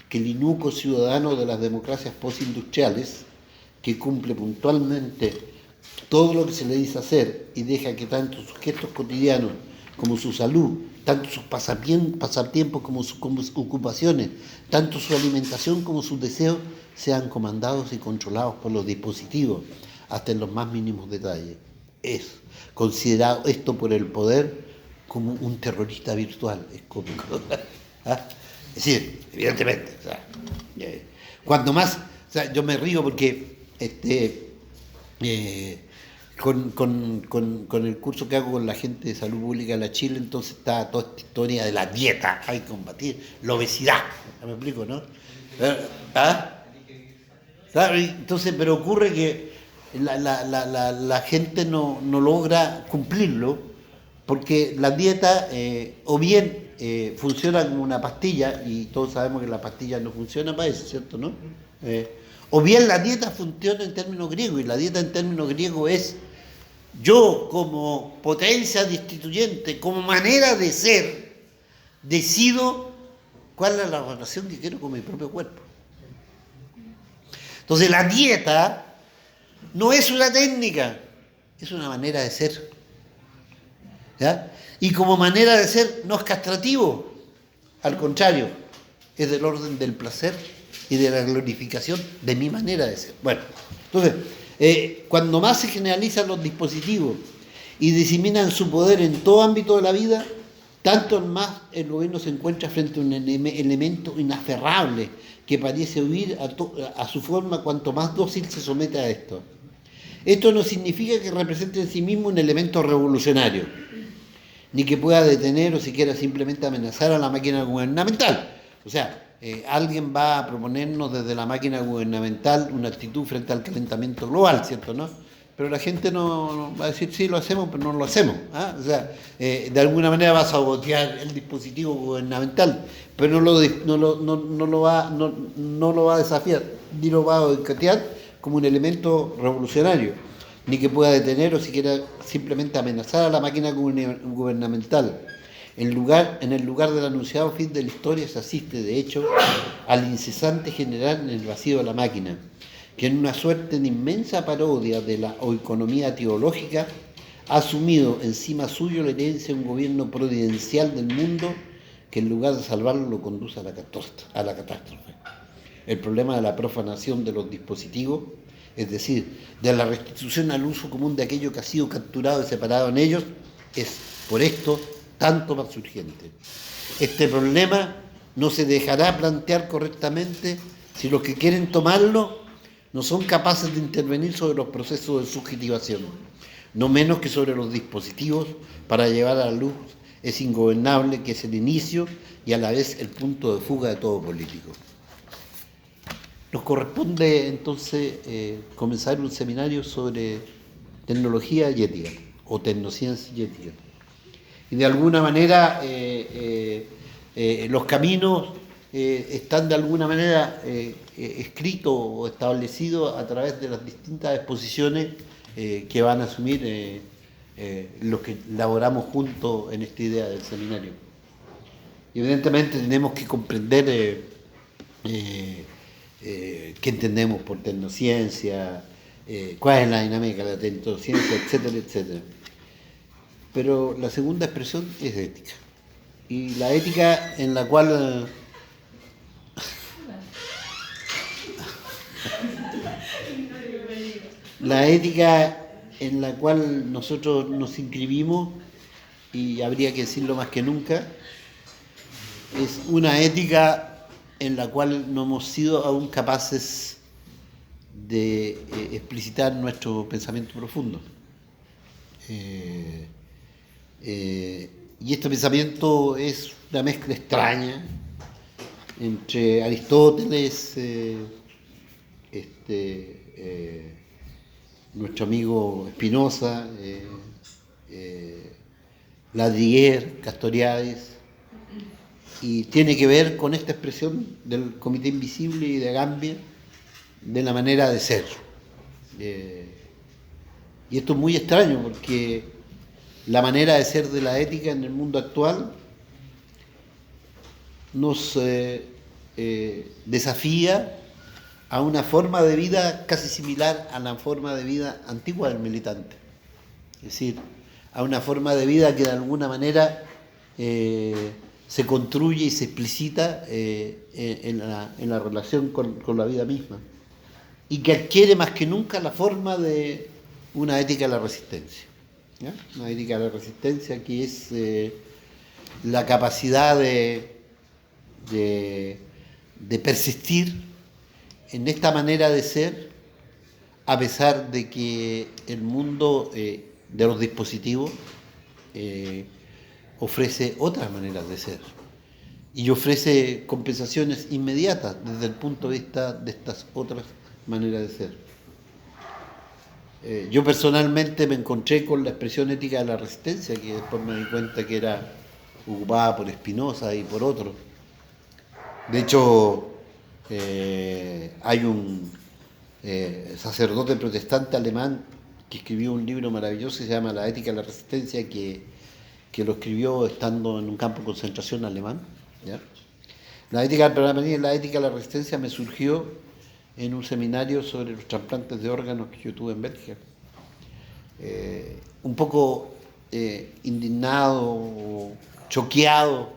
que el inocuo ciudadano de las democracias postindustriales, que cumple puntualmente todo lo que se le dice hacer y deja que tanto sus gestos cotidianos como su salud, tanto sus pasatiempos como sus ocupaciones, tanto su alimentación como sus deseos, sean comandados y controlados por los dispositivos, hasta en los más mínimos detalles. Es considerado esto por el poder como un terrorista virtual. Es cómico. ¿Ah? Es decir, evidentemente, o sea, cuando más, o sea, yo me río porque con el curso que hago con la gente de salud pública de la Chile, entonces está toda esta historia de la dieta, hay que combatir la obesidad, ¿me explico, no? ¿Ah? Entonces, pero ocurre que la gente no logra cumplirlo, porque la dieta o bien funciona como una pastilla, y todos sabemos que la pastilla no funciona para eso, ¿cierto, no? O bien la dieta funciona en términos griegos, y la dieta en términos griegos es: yo, como potencia destituyente, como manera de ser, decido cuál es la relación que quiero con mi propio cuerpo. Entonces, la dieta no es una técnica, es una manera de ser. ¿Ya? Y como manera de ser no es castrativo, al contrario, es del orden del placer y de la glorificación de mi manera de ser. Bueno, entonces, cuando más se generalizan los dispositivos y diseminan su poder en todo ámbito de la vida, tanto más el gobierno se encuentra frente a un elemento inaferrable que parece huir a su forma cuanto más dócil se somete a esto. Esto no significa que represente en sí mismo un elemento revolucionario, ni que pueda detener o siquiera simplemente amenazar a la máquina gubernamental. O sea, alguien va a proponernos desde la máquina gubernamental una actitud frente al calentamiento global, ¿cierto, no? Pero la gente no va a decir, sí, lo hacemos, pero no lo hacemos. ¿Ah? O sea, de alguna manera va a sabotear el dispositivo gubernamental, pero no lo va a desafiar, ni lo va a boicotear como un elemento revolucionario, ni que pueda detener o siquiera simplemente amenazar a la máquina gubernamental. En el lugar del anunciado fin de la historia se asiste, de hecho, al incesante general en el vacío de la máquina, que en una suerte de inmensa parodia de la oikonomía teológica ha asumido encima suyo la herencia de un gobierno providencial del mundo que en lugar de salvarlo lo conduce a la catástrofe. El problema de la profanación de los dispositivos, es decir, de la restitución al uso común de aquello que ha sido capturado y separado en ellos, es por esto tanto más urgente. Este problema no se dejará plantear correctamente si los que quieren tomarlo no son capaces de intervenir sobre los procesos de subjetivación, no menos que sobre los dispositivos para llevar a la luz ese ingobernable que es el inicio y a la vez el punto de fuga de todo político. Nos corresponde entonces comenzar un seminario sobre tecnología y ética. o tecnociencia y ética. Y de alguna manera los caminos están de alguna manera escritos o establecidos a través de las distintas exposiciones que van a asumir los que elaboramos juntos en esta idea del seminario. Y evidentemente tenemos que comprender qué entendemos por tecnociencia, cuál es la dinámica de la tecnociencia, etcétera, etcétera. Pero la segunda expresión es ética. Y la ética en la cual nosotros nos inscribimos, y habría que decirlo más que nunca, es una ética en la cual no hemos sido aún capaces de explicitar nuestro pensamiento profundo. Y este pensamiento es una mezcla extraña entre Aristóteles, nuestro amigo Spinoza, Ladriguer, Castoriadis, y tiene que ver con esta expresión del Comité Invisible y de Gambia, de la manera de ser. Y esto es muy extraño porque la manera de ser de la ética en el mundo actual nos desafía a una forma de vida casi similar a la forma de vida antigua del militante. Es decir, a una forma de vida que de alguna manera se construye y se explicita en la relación con la vida misma, y que adquiere más que nunca la forma de una ética de la resistencia. ¿Ya? Una ética de la resistencia que es la capacidad de persistir en esta manera de ser, a pesar de que el mundo de los dispositivos ofrece otras maneras de ser y ofrece compensaciones inmediatas desde el punto de vista de estas otras maneras de ser. Yo personalmente me encontré con la expresión ética de la resistencia, que después me di cuenta que era ocupada por Spinoza y por otros. De hecho, hay un sacerdote protestante alemán que escribió un libro maravilloso que se llama La ética de la resistencia, que lo escribió estando en un campo de concentración alemán. ¿Ya? La ética de la resistencia me surgió en un seminario sobre los trasplantes de órganos que yo tuve en Bélgica. Un poco indignado o choqueado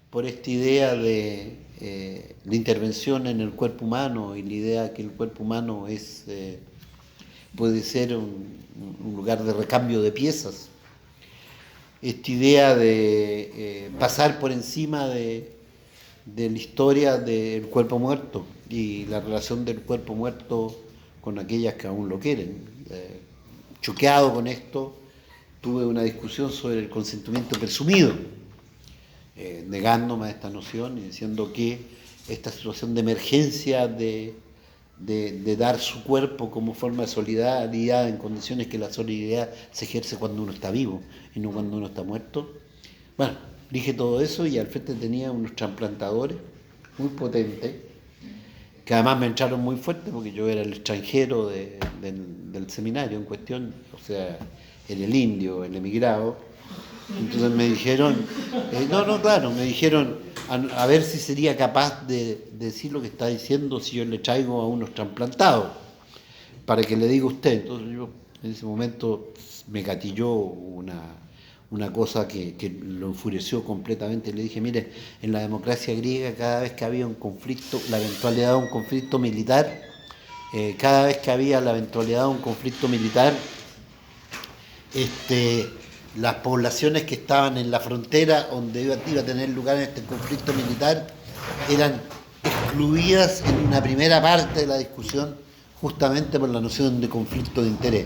por esta idea de intervención en el cuerpo humano, y la idea que el cuerpo humano puede ser un lugar de recambio de piezas. Esta idea de pasar por encima de la historia del cuerpo muerto y la relación del cuerpo muerto con aquellas que aún lo quieren. Choqueado con esto, tuve una discusión sobre el consentimiento presumido, negándome a esta noción y diciendo que esta situación de emergencia de dar su cuerpo como forma de solidaridad en condiciones que la solidaridad se ejerce cuando uno está vivo y no cuando uno está muerto. Bueno, dije todo eso y al frente tenía unos trasplantadores muy potentes, que además me entraron muy fuerte porque yo era el extranjero del seminario en cuestión, o sea, era el indio, el emigrado. Entonces me dijeron, me dijeron a ver si sería capaz de decir lo que está diciendo si yo le traigo a unos trasplantados, para que le diga usted. Entonces yo en ese momento me gatilló una cosa que lo enfureció completamente. Le dije, mire, en la democracia griega cada vez que había un conflicto, la eventualidad de un conflicto militar, las poblaciones que estaban en la frontera donde iba a tener lugar en este conflicto militar eran excluidas en una primera parte de la discusión justamente por la noción de conflicto de interés.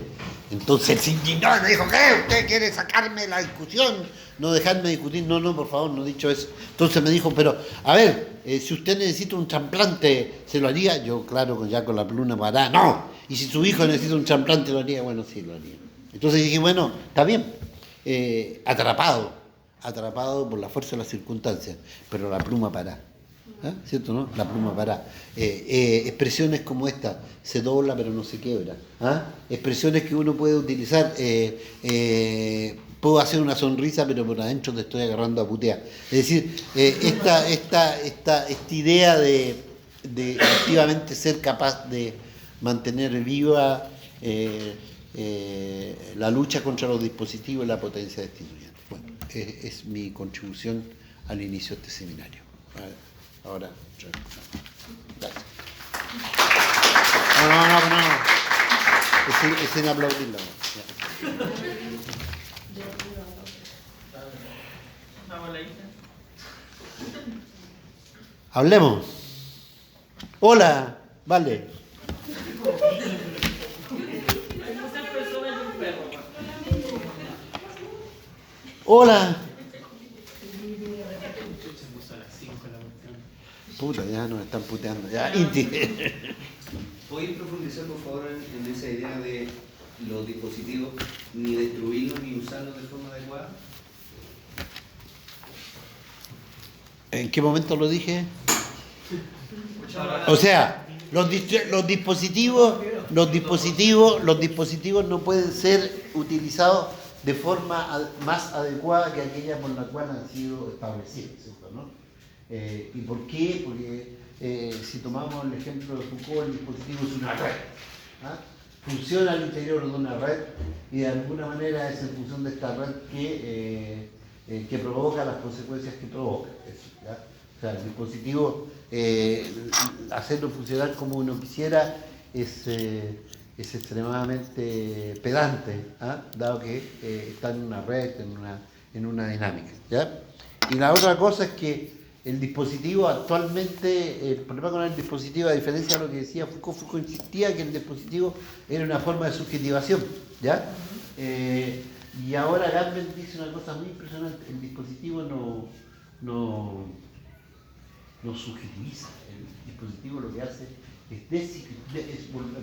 Entonces él se indignó y me dijo, ¿qué? ¿Usted quiere sacarme de la discusión? No dejarme discutir. No, por favor, no he dicho eso. Entonces me dijo, pero, a ver, si usted necesita un trasplante, ¿se lo haría? Yo, claro, ya con la pluma parada, no. Y si su hijo necesita un trasplante, ¿lo haría? Bueno, sí, lo haría. Entonces dije, bueno, está bien, atrapado por la fuerza de las circunstancias, pero la pluma para. ¿Ah? ¿Cierto, no? La pluma para. Expresiones como esta, se dobla pero no se quiebra. ¿Ah? Expresiones que uno puede utilizar, puedo hacer una sonrisa pero por adentro te estoy agarrando a putear. Es decir, esta idea de activamente ser capaz de mantener viva la lucha contra los dispositivos y la potencia destituyente. Bueno, es mi contribución al inicio de este seminario. Ahora, gracias. No. Es sin aplaudirlo. Hablemos. Hola, vale. Hola. Puta, ya nos están puteando. Ya, Inti. ¿Podéis profundizar, por favor, en esa idea de los dispositivos, ni destruirlos ni usarlos de forma adecuada? ¿En qué momento lo dije? O sea, los dispositivos no pueden ser utilizados de forma más adecuada que aquella por la cual han sido establecidos, ¿cierto? ¿No? ¿Y por qué? Porque si tomamos el ejemplo de Foucault, el dispositivo es una red. ¿Ah? Funciona al interior de una red y de alguna manera es en función de esta red que provoca las consecuencias que provoca. ¿Ya? O sea, el dispositivo, hacerlo funcionar como uno quisiera es extremadamente pedante, ¿ah? Dado que está en una red, en una dinámica. ¿Ya? Y la otra cosa es que el dispositivo actualmente, el problema con el dispositivo, a diferencia de lo que decía Foucault insistía que el dispositivo era una forma de subjetivación, ¿ya? Y ahora Gambel dice una cosa muy impresionante, el dispositivo no subjetiviza, el dispositivo lo que hace es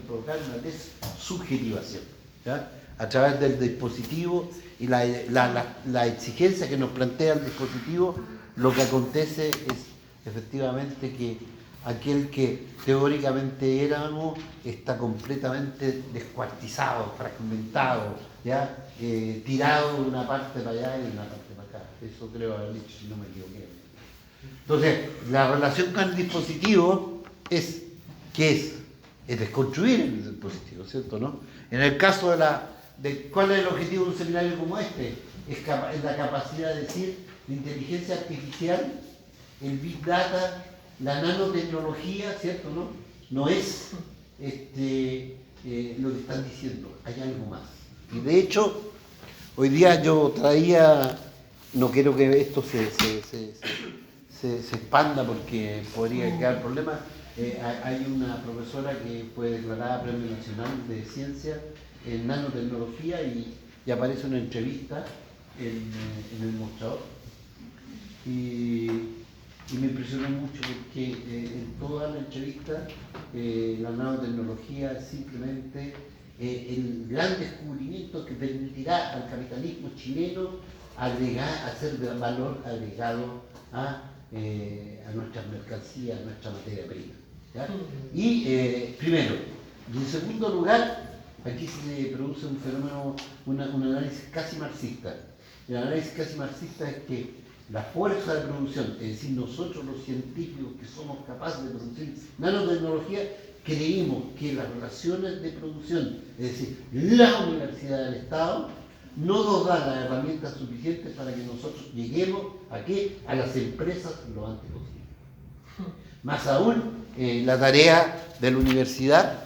provocar una desubjetivación, ¿ya? A través del dispositivo y la exigencia que nos plantea el dispositivo, lo que acontece es efectivamente que aquel que teóricamente éramos está completamente descuartizado, fragmentado, ¿ya? Tirado de una parte para allá y de una parte para acá. Eso creo haber dicho, si no me equivoqué. Entonces, la relación con el dispositivo es desconstruir el dispositivo, ¿cierto? ¿No? En el caso de cuál es el objetivo de un seminario como este, es la capacidad de decir la inteligencia artificial, el big data, la nanotecnología, ¿cierto? No es lo que están diciendo, hay algo más. Y de hecho, hoy día yo traía, no quiero que esto se expanda porque podría quedar problemas. Hay una profesora que fue declarada Premio Nacional de Ciencia en Nanotecnología y aparece una entrevista en el mostrador. Y me impresionó mucho porque en toda la entrevista la nanotecnología es simplemente el gran descubrimiento que permitirá al capitalismo chileno hacer valor agregado a nuestras mercancías, a nuestra materia prima. ¿Ya? Y primero, y en segundo lugar, aquí se produce un fenómeno, un análisis casi marxista. El análisis casi marxista es que la fuerza de producción, es decir, nosotros los científicos que somos capaces de producir nanotecnología, creemos que las relaciones de producción, es decir, la universidad del Estado, no nos da las herramientas suficientes para que nosotros lleguemos ¿a qué? A las empresas lo antes posible. Más aún, la tarea de la universidad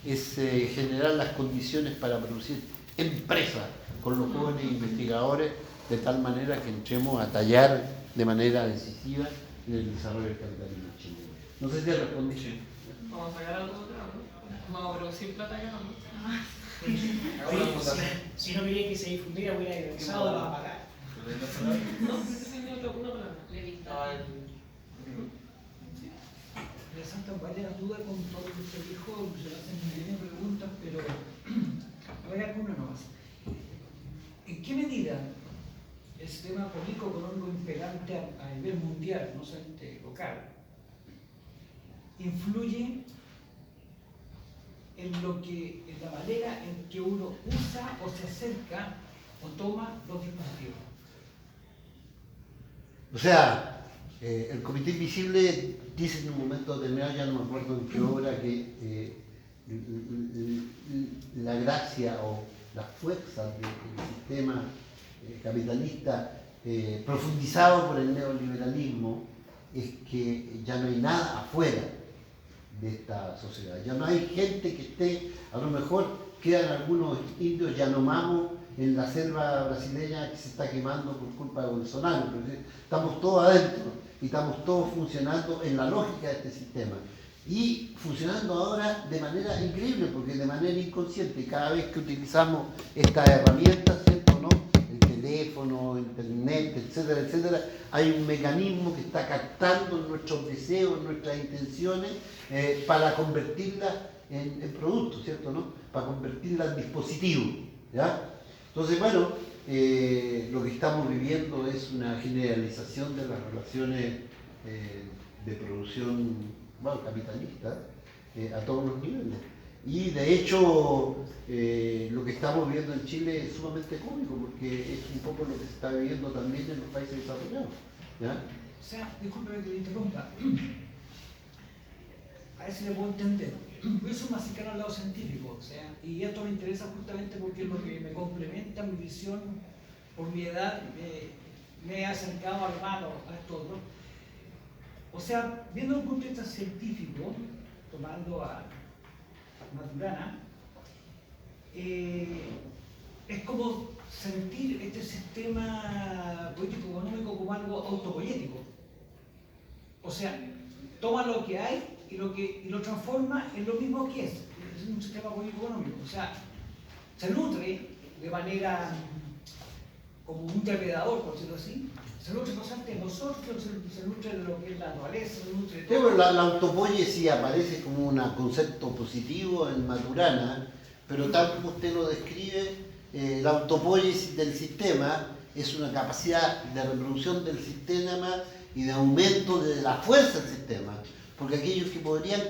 es generar las condiciones para producir empresas con los jóvenes investigadores de tal manera que entremos a tallar de manera decisiva en el desarrollo del capitalismo chileno. No sé si respondí. Sí. Vamos a sacar algo de otra, ¿no? Vamos a producir plata acá, ¿no? Si no quería que se difundiera, hubiera egresado a pagar. No, esa es una palabra. Me saltan varias dudas con todo lo que se dijo, se hacen millones de preguntas, pero voy a dar una nomás. ¿En qué medida el sistema político-económico imperante a nivel mundial, no solamente local, influye en la manera en que uno usa o se acerca o toma los dispositivos? O sea, el Comité Invisible dice en un momento determinado, ya no me acuerdo en qué obra, que la gracia o la fuerza del sistema capitalista profundizado por el neoliberalismo es que ya no hay nada afuera de esta sociedad. Ya no hay gente que esté, a lo mejor quedan algunos indios Yanomamo en la selva brasileña que se está quemando por culpa de Bolsonaro, pero estamos todos adentro y estamos todos funcionando en la lógica de este sistema. Y funcionando ahora de manera increíble, porque de manera inconsciente, cada vez que utilizamos estas herramientas, ¿cierto o no? El teléfono, internet, etcétera, etcétera, hay un mecanismo que está captando nuestros deseos, nuestras intenciones, para convertirlas en productos, ¿cierto o no? Para convertirlas en dispositivos, ¿ya? Entonces, bueno, lo que estamos viviendo es una generalización de las relaciones de producción, bueno, capitalista, a todos los niveles. Y de hecho, lo que estamos viviendo en Chile es sumamente cómico, porque es un poco lo que se está viviendo también en los países desarrollados, ¿ya? O sea, discúlpeme que le interrumpa. A ver si le puedo entender. Yo soy más cercano al lado científico, o sea, y esto me interesa justamente porque es lo que me complementa mi visión, por mi edad, me he acercado al malo, a esto otro. O sea, viendo el punto de vista científico, tomando a Maturana, es como sentir este sistema político-económico como algo autopoyético. O sea, toma lo que hay y lo transforma en lo mismo que es un sistema político-económico. O sea, se nutre de manera como un depredador, por decirlo así. Se nutre constante de nosotros, se nutre de lo que es la naturaleza, se nutre de todo. Pero la autopoiesis aparece como un concepto positivo en Maturana, pero tal como usted lo describe, la autopoiesis del sistema es una capacidad de reproducción del sistema y de aumento de la fuerza del sistema. Porque aquellos que podrían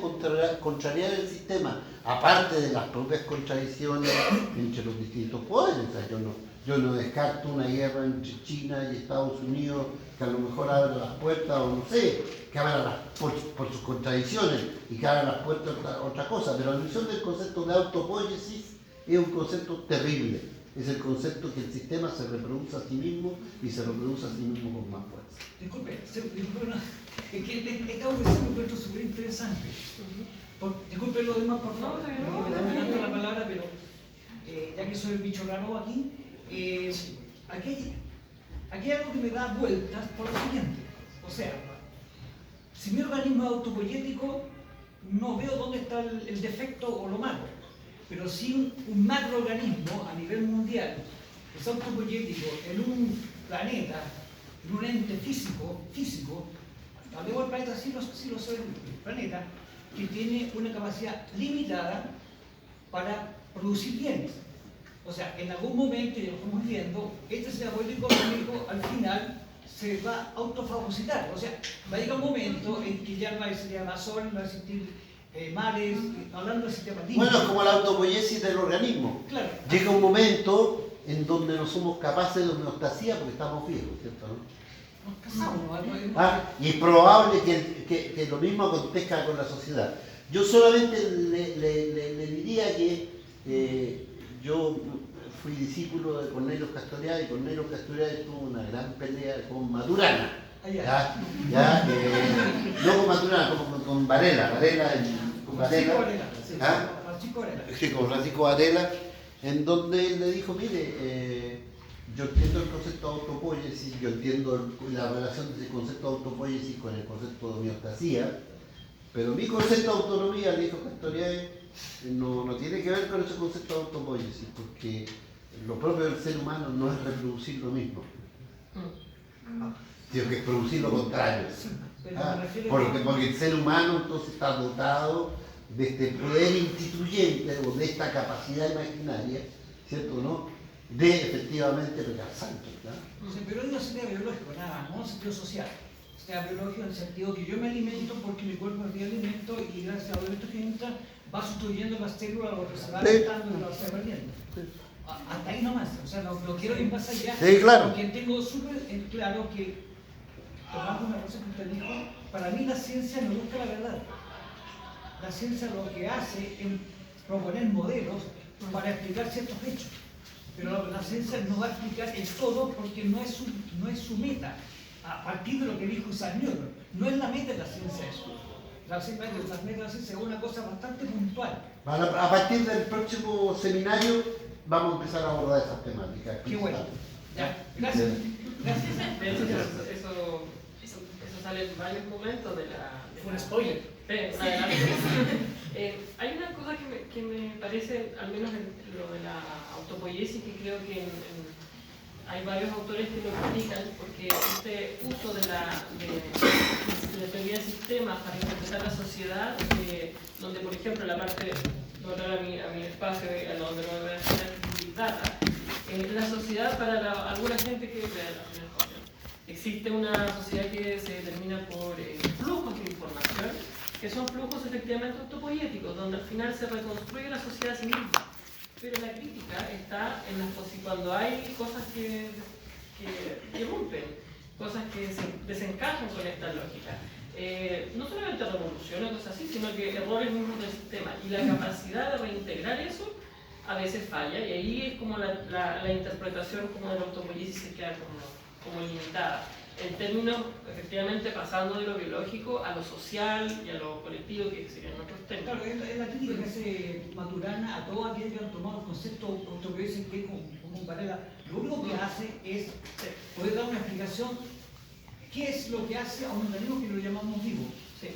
contrariar el sistema, aparte de las propias contradicciones entre los distintos poderes, o sea, yo no descarto una guerra entre China y Estados Unidos que a lo mejor abra las puertas, o no sé, que abra por sus contradicciones y que abra las puertas a otra cosa, pero la visión del concepto de autopoiesis es un concepto terrible. Es el concepto que el sistema se reproduce a sí mismo y se reproduce a sí mismo con más fuerza. Disculpe, es que esta objeción me encuentro súper interesante. Disculpe lo demás, por favor, porque me está dando la palabra, pero ya que soy el bicho raro aquí, aquí hay algo que me da vueltas por lo siguiente. O sea, si mi organismo es autopoyético, no veo dónde está el defecto o lo malo. Pero si un macroorganismo a nivel mundial es autopoyético en un planeta, en un ente físico, hablemos del planeta, sí lo soy, el planeta, que tiene una capacidad limitada para producir bienes. O sea, en algún momento, ya lo estamos viendo, este sistema político económico al final se va a autofagocitar. O sea, va a llegar un momento en que ya no va a existir Amazon, no va a existir mares, hablando del sistema limpio. Bueno, es como la autopoiesis del organismo. Claro. Llega un momento en donde no somos capaces de homeostasia porque estamos viejos, ¿cierto? Nos casamos, Y es probable que lo mismo acontezca con la sociedad. Yo solamente le diría que yo fui discípulo de Cornelio Castoriadis, y Cornelio Castoriadis tuvo una gran pelea con Maturana. No con Maturana, como con Varela. Sí, con Francisco Varela, en donde él le dijo, mire, yo entiendo el concepto de autopoiesis, yo entiendo la relación de ese concepto de autopoiesis con el concepto de homeostasia, pero mi concepto de autonomía, le dijo Castoriadis, no tiene que ver con ese concepto de autopoiesis, porque lo propio del ser humano no es reproducir lo mismo, sino que es producir lo contrario. Porque el ser humano entonces está dotado de este poder instituyente o de esta capacidad imaginaria, ¿cierto o no? de efectivamente pegar santos, ¿no? O sea, pero no es sistema biológico, nada, no es un sentido social. Sistema biológico en el sentido que yo me alimento porque mi cuerpo me pide alimento y gracias a los alimentos que entra va sustituyendo las células o que se va adaptando y lo va perdiendo. Hasta ahí nomás, o sea, no quiero ir más allá, Sí, claro. porque tengo súper claro que, tomando una cosa que usted dijo, para mí la ciencia no busca la verdad. La ciencia lo que hace es proponer modelos para explicar ciertos hechos. Pero la ciencia no va a explicar el todo porque no es su meta. A partir de lo que dijo Isaac Newton, no es la meta de la ciencia eso. La meta de la ciencia es una cosa bastante puntual. A partir del próximo seminario vamos a empezar a abordar esas temáticas. Qué bueno. Ya, gracias. Gracias. De hecho, eso sale en varios momentos de la... Fue un spoiler. Hay una cosa que me parece, al menos en lo de la autopoiesis, que creo que hay varios autores que lo critican, porque este uso de la teoría de sistemas para interpretar la sociedad, donde por ejemplo la parte, volver a mi espacio, a donde me voy a hacer Big Data, la sociedad para alguna gente que existe una sociedad que se determina por flujos de información, que son flujos efectivamente autopoiéticos, donde al final se reconstruye la sociedad a sí misma. Pero la crítica está en cuando hay cosas que rompen, cosas que se desencajan con esta lógica. No solamente revoluciones o cosas así, sino que errores mismos del sistema. Y la capacidad de reintegrar eso a veces falla, y ahí es como la interpretación como de la autopoiesis se queda como limitada. En términos, efectivamente, pasando de lo biológico a lo social y a lo colectivo, que serían otros términos. Claro, es la crítica que hace Maturana a todos aquellos que han tomado el concepto autopoiesis que como Varela, lo único que hace es poder dar una explicación qué es lo que hace a un organismo que lo llamamos vivo. Sí.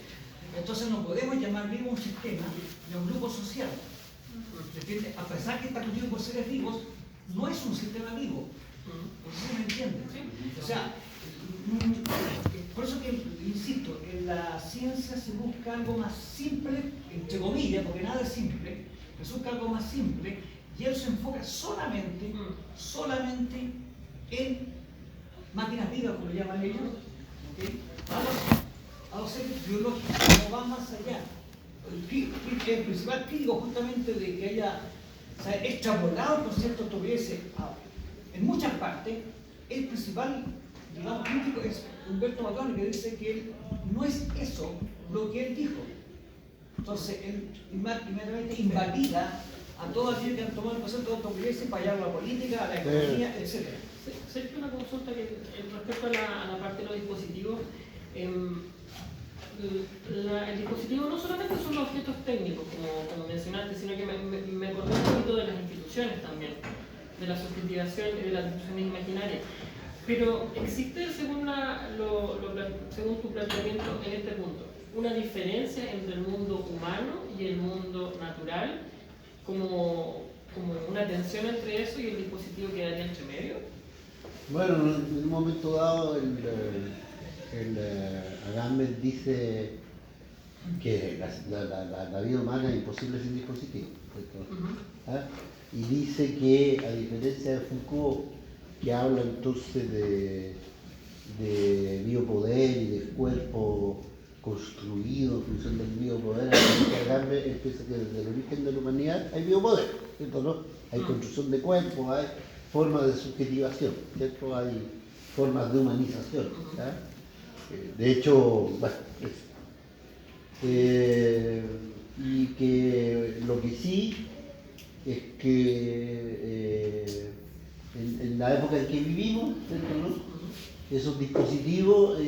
Entonces no podemos llamar vivo un sistema de un grupo social. A pesar que está constituido por seres vivos, no es un sistema vivo. ¿Por qué me entienden? O sea, por eso que, insisto, en la ciencia se busca algo más simple, entre comillas, porque nada es simple, se busca algo más simple, y él se enfoca solamente en máquinas vivas, como lo llaman ellos, ¿okay? a los seres biológicos, no va más allá. El principal crítico justamente de que haya extrapolado el concepto autopoiesis en muchas partes, el principal, digamos, crítico es Humberto Maturana, que dice que no es eso lo que él dijo. Entonces, él inmediatamente invalida a todos aquellos que han tomado el concepto de autopoiesis para allá a la política, a la economía, etc. Sergio, una consulta que respecto a la parte de los dispositivos. El dispositivo no solamente son los objetos técnicos, como mencionaste, sino que me acordé un poquito de las instituciones también, de la subjetivación y de las instituciones imaginarias. Pero existe, según tu planteamiento en este punto, una diferencia entre el mundo humano y el mundo natural, como una tensión entre eso y el dispositivo que daría entre medio. Bueno, en un momento dado Agamben dice que la vida humana es imposible sin dispositivos. ¿Ah? Y dice que, a diferencia de Foucault, que habla entonces de biopoder y de cuerpo construido en función del biopoder, Agamben piensa que desde el origen de la humanidad hay biopoder, ¿cierto? ¿No? Hay construcción de cuerpos, hay formas de subjetivación, ¿cierto? Hay formas de humanización. ¿Ah? De hecho, bueno, y que lo que sí es que en la época en que vivimos, ¿no? Esos dispositivos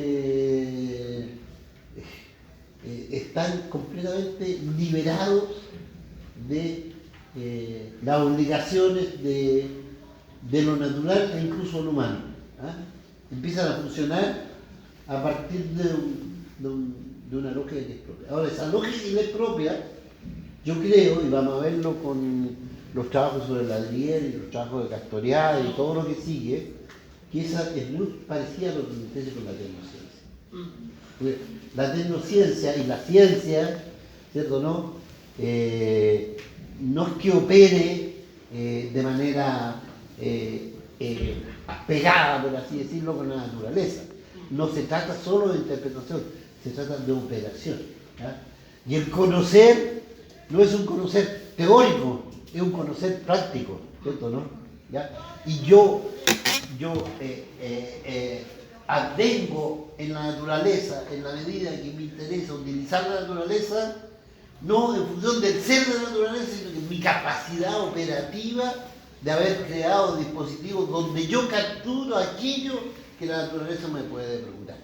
están completamente liberados de las obligaciones de lo natural e incluso lo humano. ¿Ah? Empiezan a funcionar a partir de una lógica que es propia. Ahora, esa lógica que es propia, yo creo, y vamos a verlo con los trabajos sobre Ladrier y los trabajos de Castoriadis y todo lo que sigue, que esa es muy parecida a lo que entiende con la tecnociencia. La tecnociencia y la ciencia, ¿cierto? No es que opere de manera pegada, por así decirlo, con la naturaleza. No se trata solo de interpretación, se trata de operación. ¿Ya? Y el conocer no es un conocer teórico, es un conocer práctico, ¿cierto? ¿No? ¿Ya? Y yo advengo en la naturaleza en la medida que me interesa utilizar la naturaleza, no en función del ser de la naturaleza, sino que mi capacidad operativa de haber creado dispositivos donde yo capturo aquello que la naturaleza me puede preguntar.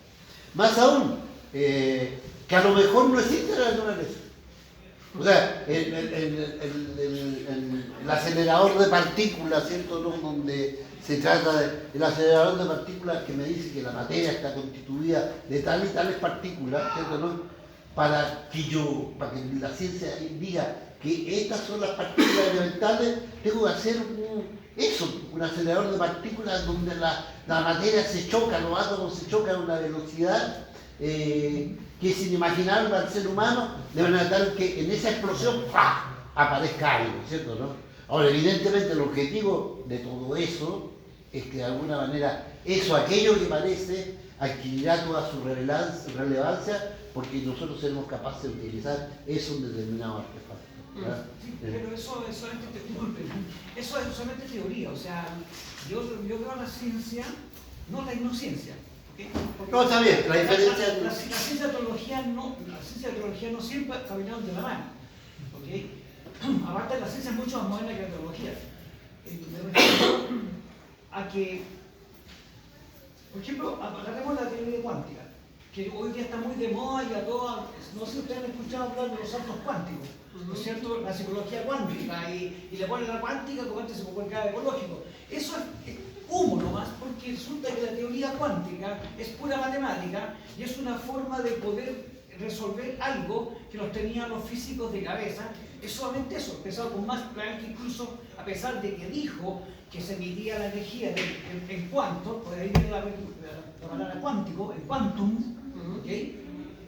Más aún, que a lo mejor no existe la naturaleza. O sea, el acelerador de partículas, ¿cierto? ¿No? Donde se trata del acelerador de partículas que me dice que la materia está constituida de tales y tales partículas, ¿cierto? ¿No? Para que la ciencia diga que estas son las partículas elementales, tengo que hacer un acelerador de partículas donde la materia se choca, los átomos se chocan a una velocidad que es inimaginable para el ser humano, de manera tal que en esa explosión ¡pah!, aparezca algo, ¿cierto? ¿No? Ahora, evidentemente el objetivo de todo eso es que de alguna manera aquello que parece, adquirirá toda su relevancia porque nosotros seremos capaces de utilizar eso en determinado artefacto. Sí, pero eso es solamente, eso es solamente teoría, o sea, yo veo a la ciencia, no la ignorancia. ¿Okay? No, está bien, la diferencia... La ciencia de teología no siempre caminaron de la mano. ¿Okay? Aparte, la ciencia es mucho más moderna que la teología. Me refiero a que, por ejemplo, agarremos la teoría cuántica, que hoy día está muy de moda y a todas, no sé si ustedes han escuchado hablar de los saltos cuánticos, ¿no es cierto? La psicología cuántica y le ponen la cuántica como antes se ponía el ecológico. Eso es humo nomás, porque resulta que la teoría cuántica es pura matemática y es una forma de poder resolver algo que los tenían los físicos de cabeza. Es solamente eso, empezado con Max Planck, incluso a pesar de que dijo que se midía la energía en cuanto, por ahí viene la palabra cuántico, en quantum, ¿okay?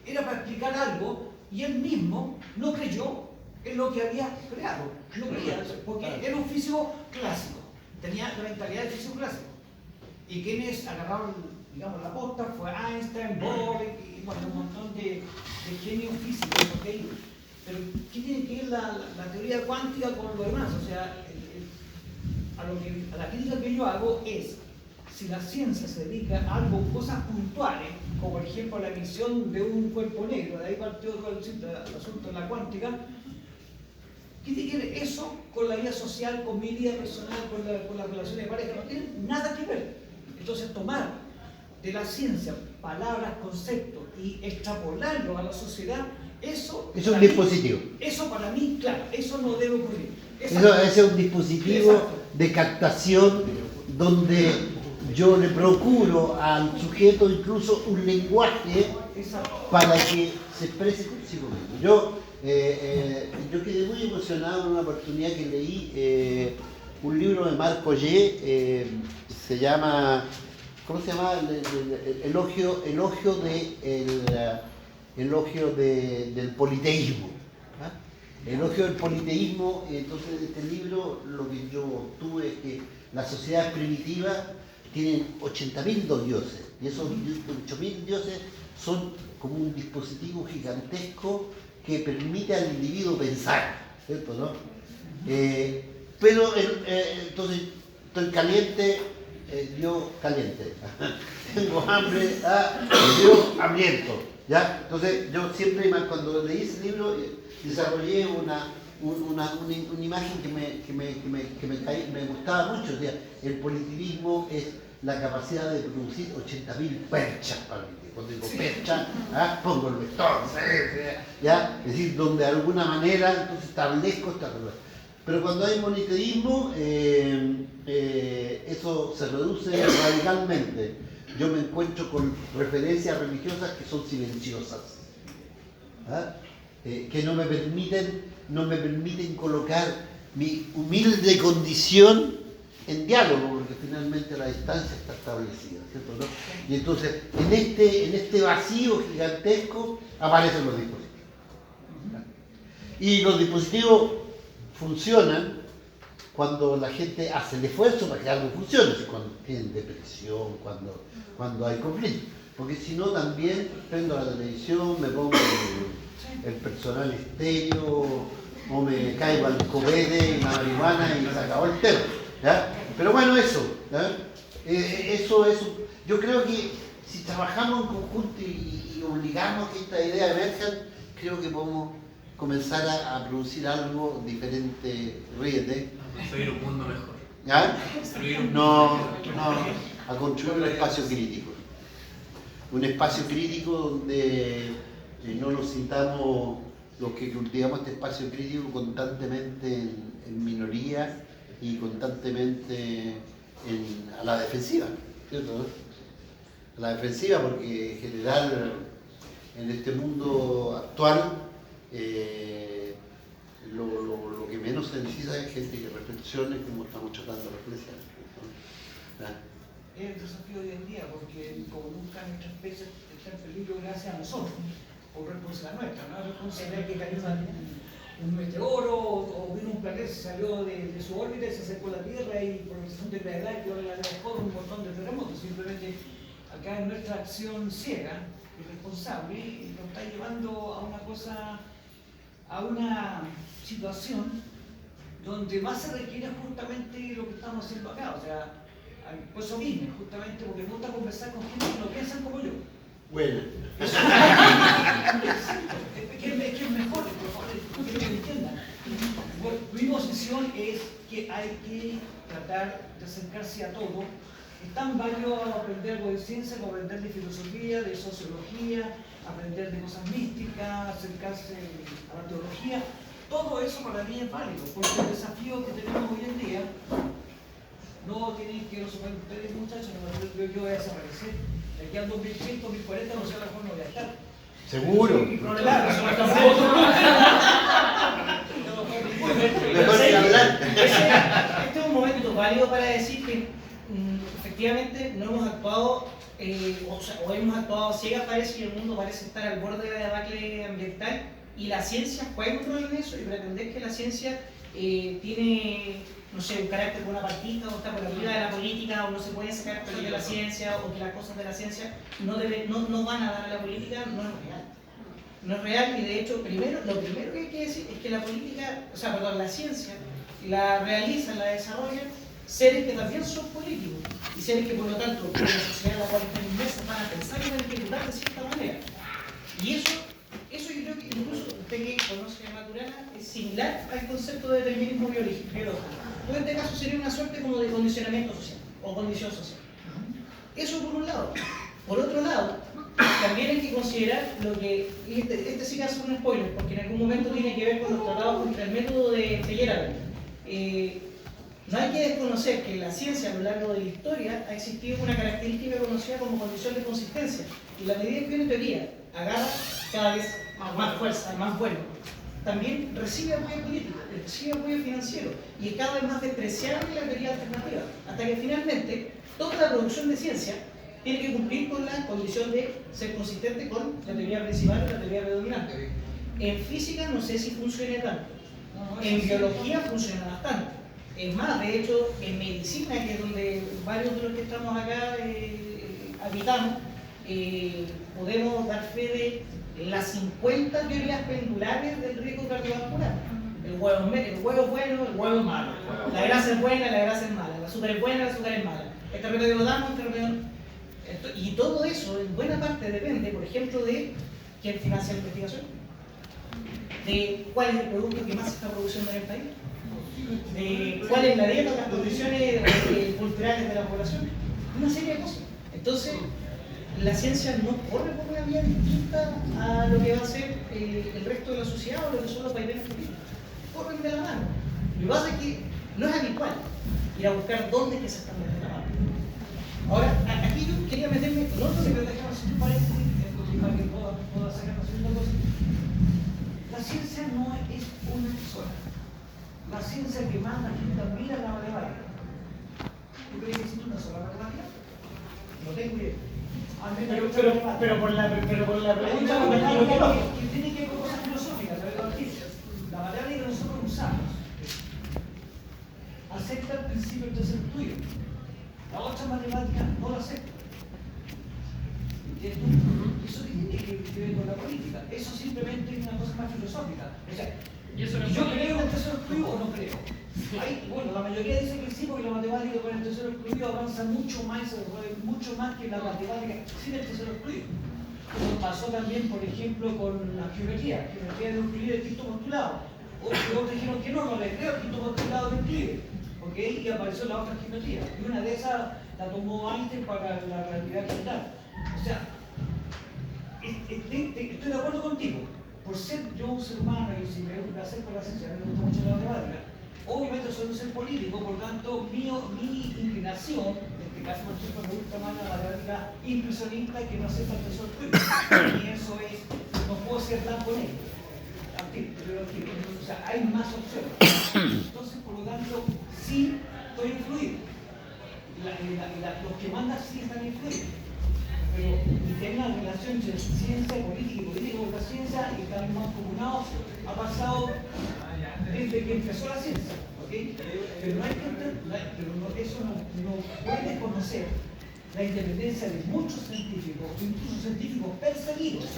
Era para explicar algo y él mismo no creyó en lo que había creado, no creía, porque era un físico clásico, tenía la mentalidad del físico clásico. Y quienes agarraron, digamos, la posta fue Einstein, Bohr y bueno, un montón de genios físicos, ¿okay? Pero ¿qué tiene que ver la teoría cuántica con lo demás? O sea, a la crítica que yo hago es, si la ciencia se dedica a algo, cosas puntuales, como por ejemplo la emisión de un cuerpo negro, de ahí partió todo el asunto de la cuántica, ¿qué tiene que ver eso con la vida social, con mi vida personal, con las relaciones de pareja? No tiene nada que ver. Entonces tomar de la ciencia palabras, conceptos y extrapolarlo a la sociedad, eso es un dispositivo. Eso para mí, claro, eso no debe ocurrir. Eso es un dispositivo de captación donde yo le procuro al sujeto incluso un lenguaje para que se exprese consigo mismo. Yo quedé muy emocionado en una oportunidad que leí un libro de Marc Augé, se llama, ¿cómo se llama? Elogio del politeísmo. Elogio del politeísmo. Entonces, de este libro lo que yo obtuve es que las sociedades primitivas tienen 80.000 dioses, y esos 8.000 dioses son como un dispositivo gigantesco que permite al individuo pensar, ¿cierto? ¿No? Pero entonces estoy caliente, yo caliente, tengo hambre, yo hambriento, ¿ya? Entonces yo siempre, cuando leí ese libro, desarrollé una imagen que me gustaba mucho. O sea, el politeísmo es la capacidad de producir 80.000 perchas para mí. Cuando digo percha, pongo el vector, ¿ya? Es decir, donde de alguna manera entonces establezco esta relación. Pero cuando hay moniteísmo, eso se reduce radicalmente. Yo me encuentro con referencias religiosas que son silenciosas, que no me permiten colocar mi humilde condición en diálogo, porque finalmente la distancia está establecida, ¿cierto? ¿No? Y entonces, en este vacío gigantesco aparecen los dispositivos. Y los dispositivos funcionan cuando la gente hace el esfuerzo para que algo funcione, cuando tienen depresión, cuando hay conflicto. Porque si no, también prendo la televisión, me pongo el personal estéreo, o me caigo al copete y la marihuana y se acabó el tema. ¿Ya? Pero bueno, eso. ¿Ya? Eso. Yo creo que si trabajamos en conjunto y obligamos a que estas ideas emerjan, creo que podemos comenzar a producir algo diferente. Ríete. Construir un mundo mejor. ¿Ya? Construir un No, a construir un espacio crítico. Un espacio crítico donde no nos sintamos los que cultivamos este espacio crítico constantemente en minoría y constantemente a la defensiva, ¿cierto? A la defensiva, porque en general en este mundo actual lo que menos se necesita es gente que reflexione como estamos tratando de reflexionar, ¿no? Es el desafío de hoy en día, porque como nunca nuestra especie está en peligro gracias a nosotros, por responsabilidad nuestra, no es responsabilidad que cayó un meteoro o vino un planeta, se salió de su órbita y se acercó a la Tierra y por organización de gravedad que ahora la dejó un montón de terremotos. Simplemente acá en nuestra acción ciega, irresponsable, nos está llevando a una cosa, a una situación donde más se requiere justamente lo que estamos haciendo acá, o sea, pues eso vine, justamente porque me gusta conversar con gente que no piensan como yo. Bueno. Es que es mejor, que me entiendan. Mi posición es que hay que tratar de acercarse a todo. Es tan válido aprender algo de ciencia como aprender de filosofía, de sociología, aprender de cosas místicas, acercarse a la teología. Todo eso para mí es válido, porque el desafío que tenemos hoy en día no tienen que lo suponer ustedes, muchachos, no yo voy a desaparecer. De aquí al 2030, 2040, no sé a lo mejor no voy a estar. Seguro. Claro, eso Mejor que hablar. Este es un momento válido para decir que efectivamente no hemos actuado, o hemos actuado ciegas, parece, y el mundo parece estar al borde de la debacle ambiental, y la ciencia juega un rol en eso, y pretender que la ciencia tiene, no sé, un carácter bonapartista, o está por arriba de la política, o no se puede sacar peligro de la ciencia, o que las cosas de la ciencia no van a dar a la política, no es real. No es real, y de hecho, lo primero que hay que decir es que la política, la ciencia, la realizan, la desarrollan seres que también son políticos, y seres que por lo tanto, por la sociedad en la cual están inmersas, van a pensar y van a ejecutar de cierta manera. Y eso yo creo que incluso usted que conoce a Maturana es similar al concepto de determinismo biológico. En este caso sería una suerte como de condicionamiento social o condición social. Eso por un lado. Por otro lado, también hay que considerar lo que, este sí que hace un spoiler, porque en algún momento tiene que ver con los tratados contra el método de Feyerabend. No hay que desconocer que en la ciencia a lo largo de la historia ha existido una característica conocida como condición de consistencia. Y la medida que una teoría agarra cada vez más fuerza, más vuelo, también recibe apoyo político, recibe apoyo financiero y es cada vez más despreciable la teoría alternativa, hasta que finalmente toda la producción de ciencia tiene que cumplir con la condición de ser consistente con la teoría principal o la teoría predominante. En física no sé si funciona tanto, en biología funciona bastante. Es más, de hecho, en medicina, que es donde varios de los que estamos acá habitamos, podemos dar fe de las 50 teorías pendulares del riesgo cardiovascular. El huevo es bueno, el huevo es malo. La grasa es buena, la grasa es mala. El azúcar es buena, el azúcar es mala. Este remedio lo damos, este remedio no. Y todo eso, en buena parte, depende, por ejemplo, de quién financia la investigación, de cuál es el producto que más se está produciendo en el país, de cuál es la dieta, las condiciones culturales de la población, una serie de cosas. Entonces, la ciencia no corre por una vía distinta a lo que va a ser el resto de la sociedad o lo que son los vaivenes políticos. Corren de la mano. Lo que pasa es que no es habitual ir a buscar dónde es que se están metiendo la mano. Ahora, aquí yo quería meterme con otro que me dejaba hacer un paréntesis, para que pueda sacar la segunda cosa. La ciencia no es una sola. La ciencia que más la gente admira es la matemática. ¿Tú crees que existe una sola matemática? No tengo idea. Pero por la pregunta que tiene que ver con cosas filosóficas, la matemática que nosotros usamos. más filosófica. O sea, Y eso no es ¿yo político. creo en el tercero excluido o no creo? Bueno, la mayoría dice que sí, porque la matemática con el tercero excluido avanza mucho más que la matemática sin el tercero excluido. Como pasó también, por ejemplo, con la geometría. Geometría de Euclides el quinto postulado. Otros dijeron que no le creo el quinto postulado de Euclides. ¿Ok? Y apareció la otra geometría. Y una de esas la tomó Einstein para la relatividad general. O sea, estoy de acuerdo contigo. Por ser yo un ser humano y si me gusta hacer por la ciencia, me gusta mucho la matemática, obviamente soy un ser político, por tanto, mi inclinación, en este caso, por ejemplo, me gusta más la matemática impresionista que no acepta el tesoro tuyo. Y eso es, no puedo ser blanco negro. O sea, hay más opciones. Entonces, por lo tanto, sí estoy influido. Los que mandan sí están influidos. Pero hay una relación entre ciencia, política y política con la ciencia y están más comunados, ha pasado desde que empezó la ciencia, ¿ok? Pero no hay que eso no puede desconocer la independencia de muchos científicos, incluso científicos perseguidos,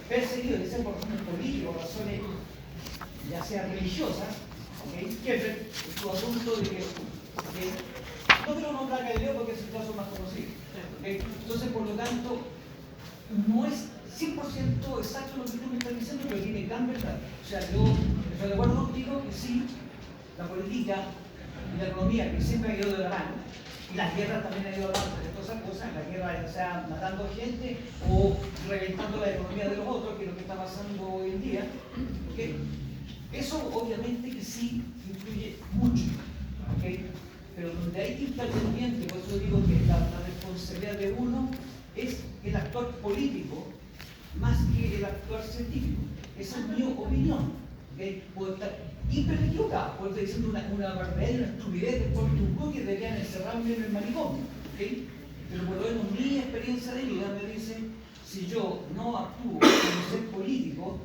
ya sea por razones políticas o razones ya sea religiosas, ¿ok? Que su asunto de que no quiero nombrar a Galileo porque es el caso más conocido. Entonces, por lo tanto, no es 100% exacto lo que tú me estás diciendo, pero tiene gran verdad. O sea, yo estoy de acuerdo contigo que sí, la política y la economía, que siempre ha ido de la mano, y las guerras también han ido de la mano, pero todas esas cosas, la guerra, ya sea matando gente o reventando la economía de los otros, que es lo que está pasando hoy en día, ¿okay? Eso obviamente que sí influye mucho, ¿okay? Pero donde hay que estar pendiente, por eso digo que la responsabilidad de uno es el actor político más que el actor científico. Esa es mi opinión. ¿Okay? Puedo estar hiper equivocado, puedo estar diciendo una barbaridad, una estupidez de un que deberían encerrarme en el manicomio. ¿Okay? Pero por lo menos mi experiencia de vida me dice, si yo no actúo como ser político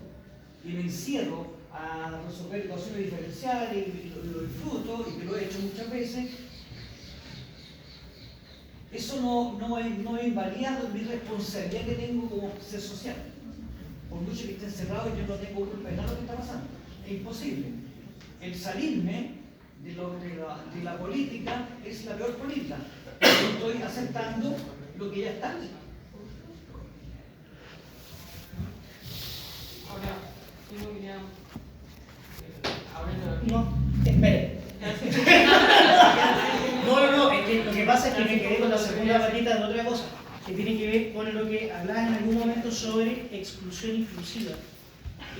y me encierro a resolver ecuaciones diferenciales y lo disfruto y que lo he hecho muchas veces, eso no invalida mi responsabilidad que tengo como ser social. Por mucho que esté encerrado y yo no tengo culpa de nada de lo que está pasando. Es imposible. El salirme de la política es la peor política. Yo estoy aceptando lo que ya está. Ahora, yo quería... No, espere. No, es que lo que pasa es que me quedé con la segunda patita de otra cosa, que tiene que ver con lo que hablabas en algún momento sobre exclusión inclusiva,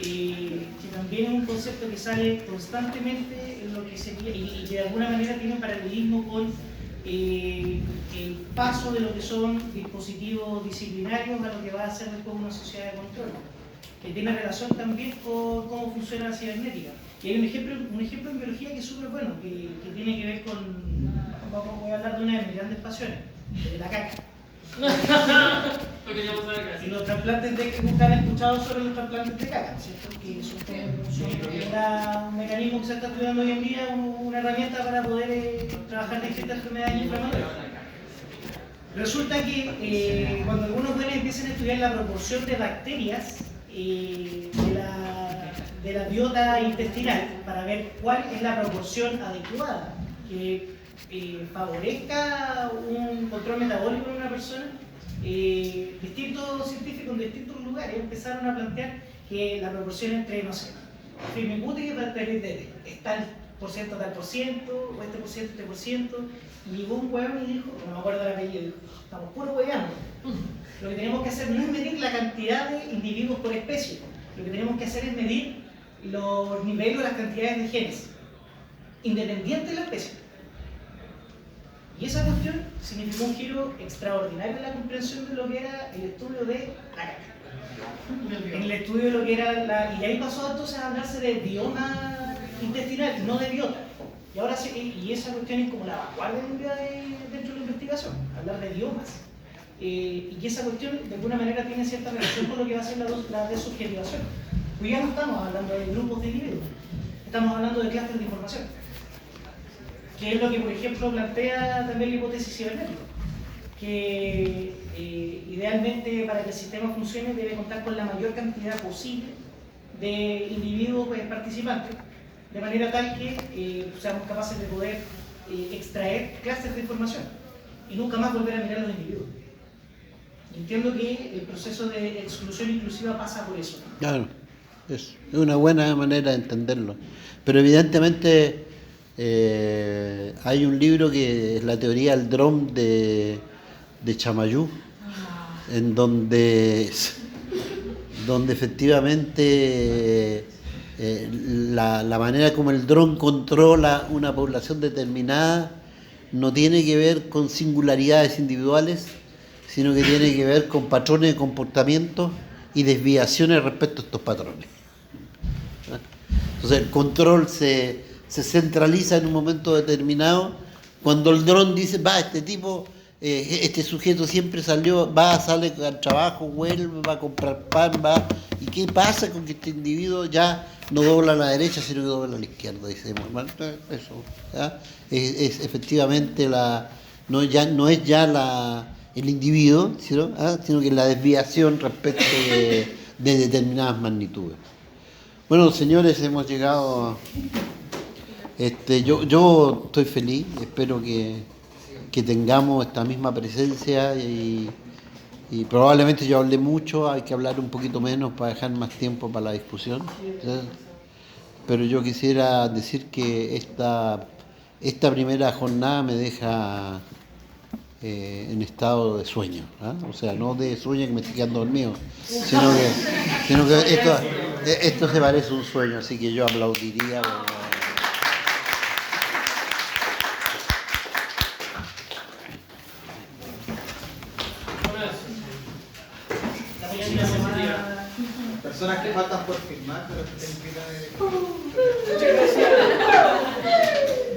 que también es un concepto que sale constantemente en lo que sería, y que de alguna manera tiene un paralelismo con el paso de lo que son dispositivos disciplinarios a lo que va a ser después una sociedad de control, que tiene relación también con cómo funciona la cibernética. Y hay un ejemplo en biología que es súper bueno, que tiene que ver con, voy a hablar de una de mis grandes pasiones, de la caca. Porque ya vamos a ver Y los trasplantes de que nunca han escuchado sobre los trasplantes de caca, ¿cierto? Que son un mecanismo que se está estudiando hoy en día, una herramienta para poder trabajar distintas enfermedades inflamatorias. Resulta que cuando algunos jóvenes empiezan a estudiar la proporción de bacterias de la biota intestinal para ver cuál es la proporción adecuada que favorezca un control metabólico en una persona, distintos científicos en distintos lugares empezaron a plantear que la proporción entre, no sé, firmicútica y bacterias es tal por ciento, o este por ciento, y llegó un hueón y dijo, no me acuerdo del apellido, dijo, estamos puro hueveando. Lo que tenemos que hacer no es medir la cantidad de individuos por especie, lo que tenemos que hacer es medir los niveles o las cantidades de genes, independiente de la especie. Y esa cuestión significó un giro extraordinario en la comprensión de lo que era el estudio de la caca. En el estudio de lo que era y ahí pasó entonces a hablarse de bioma intestinal, no de biota. Y ahora sí, y esa cuestión es como la vanguardia dentro de la investigación, hablar de biomas. Y que esa cuestión de alguna manera tiene cierta relación con lo que va a ser la desubjetivación. Hoy ya no estamos hablando de grupos de individuos, estamos hablando de clases de información, que es lo que, por ejemplo, plantea también la hipótesis cibernética, que idealmente para que el sistema funcione debe contar con la mayor cantidad posible de individuos participantes, de manera tal que seamos capaces de poder extraer clases de información y nunca más volver a mirar los individuos. Entiendo que el proceso de exclusión inclusiva pasa por eso, ¿no? Claro, es una buena manera de entenderlo. Pero evidentemente hay un libro que es la teoría del dron de Chamayú, en donde efectivamente la manera como el dron controla una población determinada no tiene que ver con singularidades individuales, sino que tiene que ver con patrones de comportamiento y desviaciones respecto a estos patrones. Entonces el control se centraliza en un momento determinado cuando el dron dice, va, este tipo, este sujeto siempre sale al trabajo, vuelve, va a comprar pan, va, ¿y qué pasa con que este individuo ya no dobla a la derecha, sino que dobla a la izquierda? Dice, bueno, eso, ¿ya? Es efectivamente no es ya el individuo, sino que la desviación respecto de determinadas magnitudes. Bueno, señores, hemos llegado. Yo estoy feliz, espero que tengamos esta misma presencia y probablemente yo hablé mucho, hay que hablar un poquito menos para dejar más tiempo para la discusión. ¿Sí? Pero yo quisiera decir que esta primera jornada me deja en estado de sueño, ¿eh? O sea, no de sueño que me estoy quedando dormido, sino que esto se parece a un sueño, así que yo aplaudiría. Personas que faltan por firmar, pero que tienen que ir a... Muchas gracias.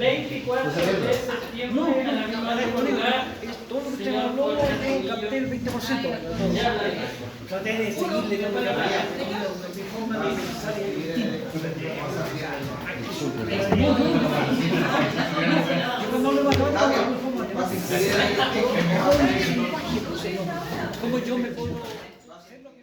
24 de septiembre a la misma lugar. Todo lo que usted habló, capté el 20%. Traté de seguirle con la Mi forma de pensar es distinta. Yo cuando hablo más rápido, mi forma de pensar. ¿Cómo yo me puedo hacer lo que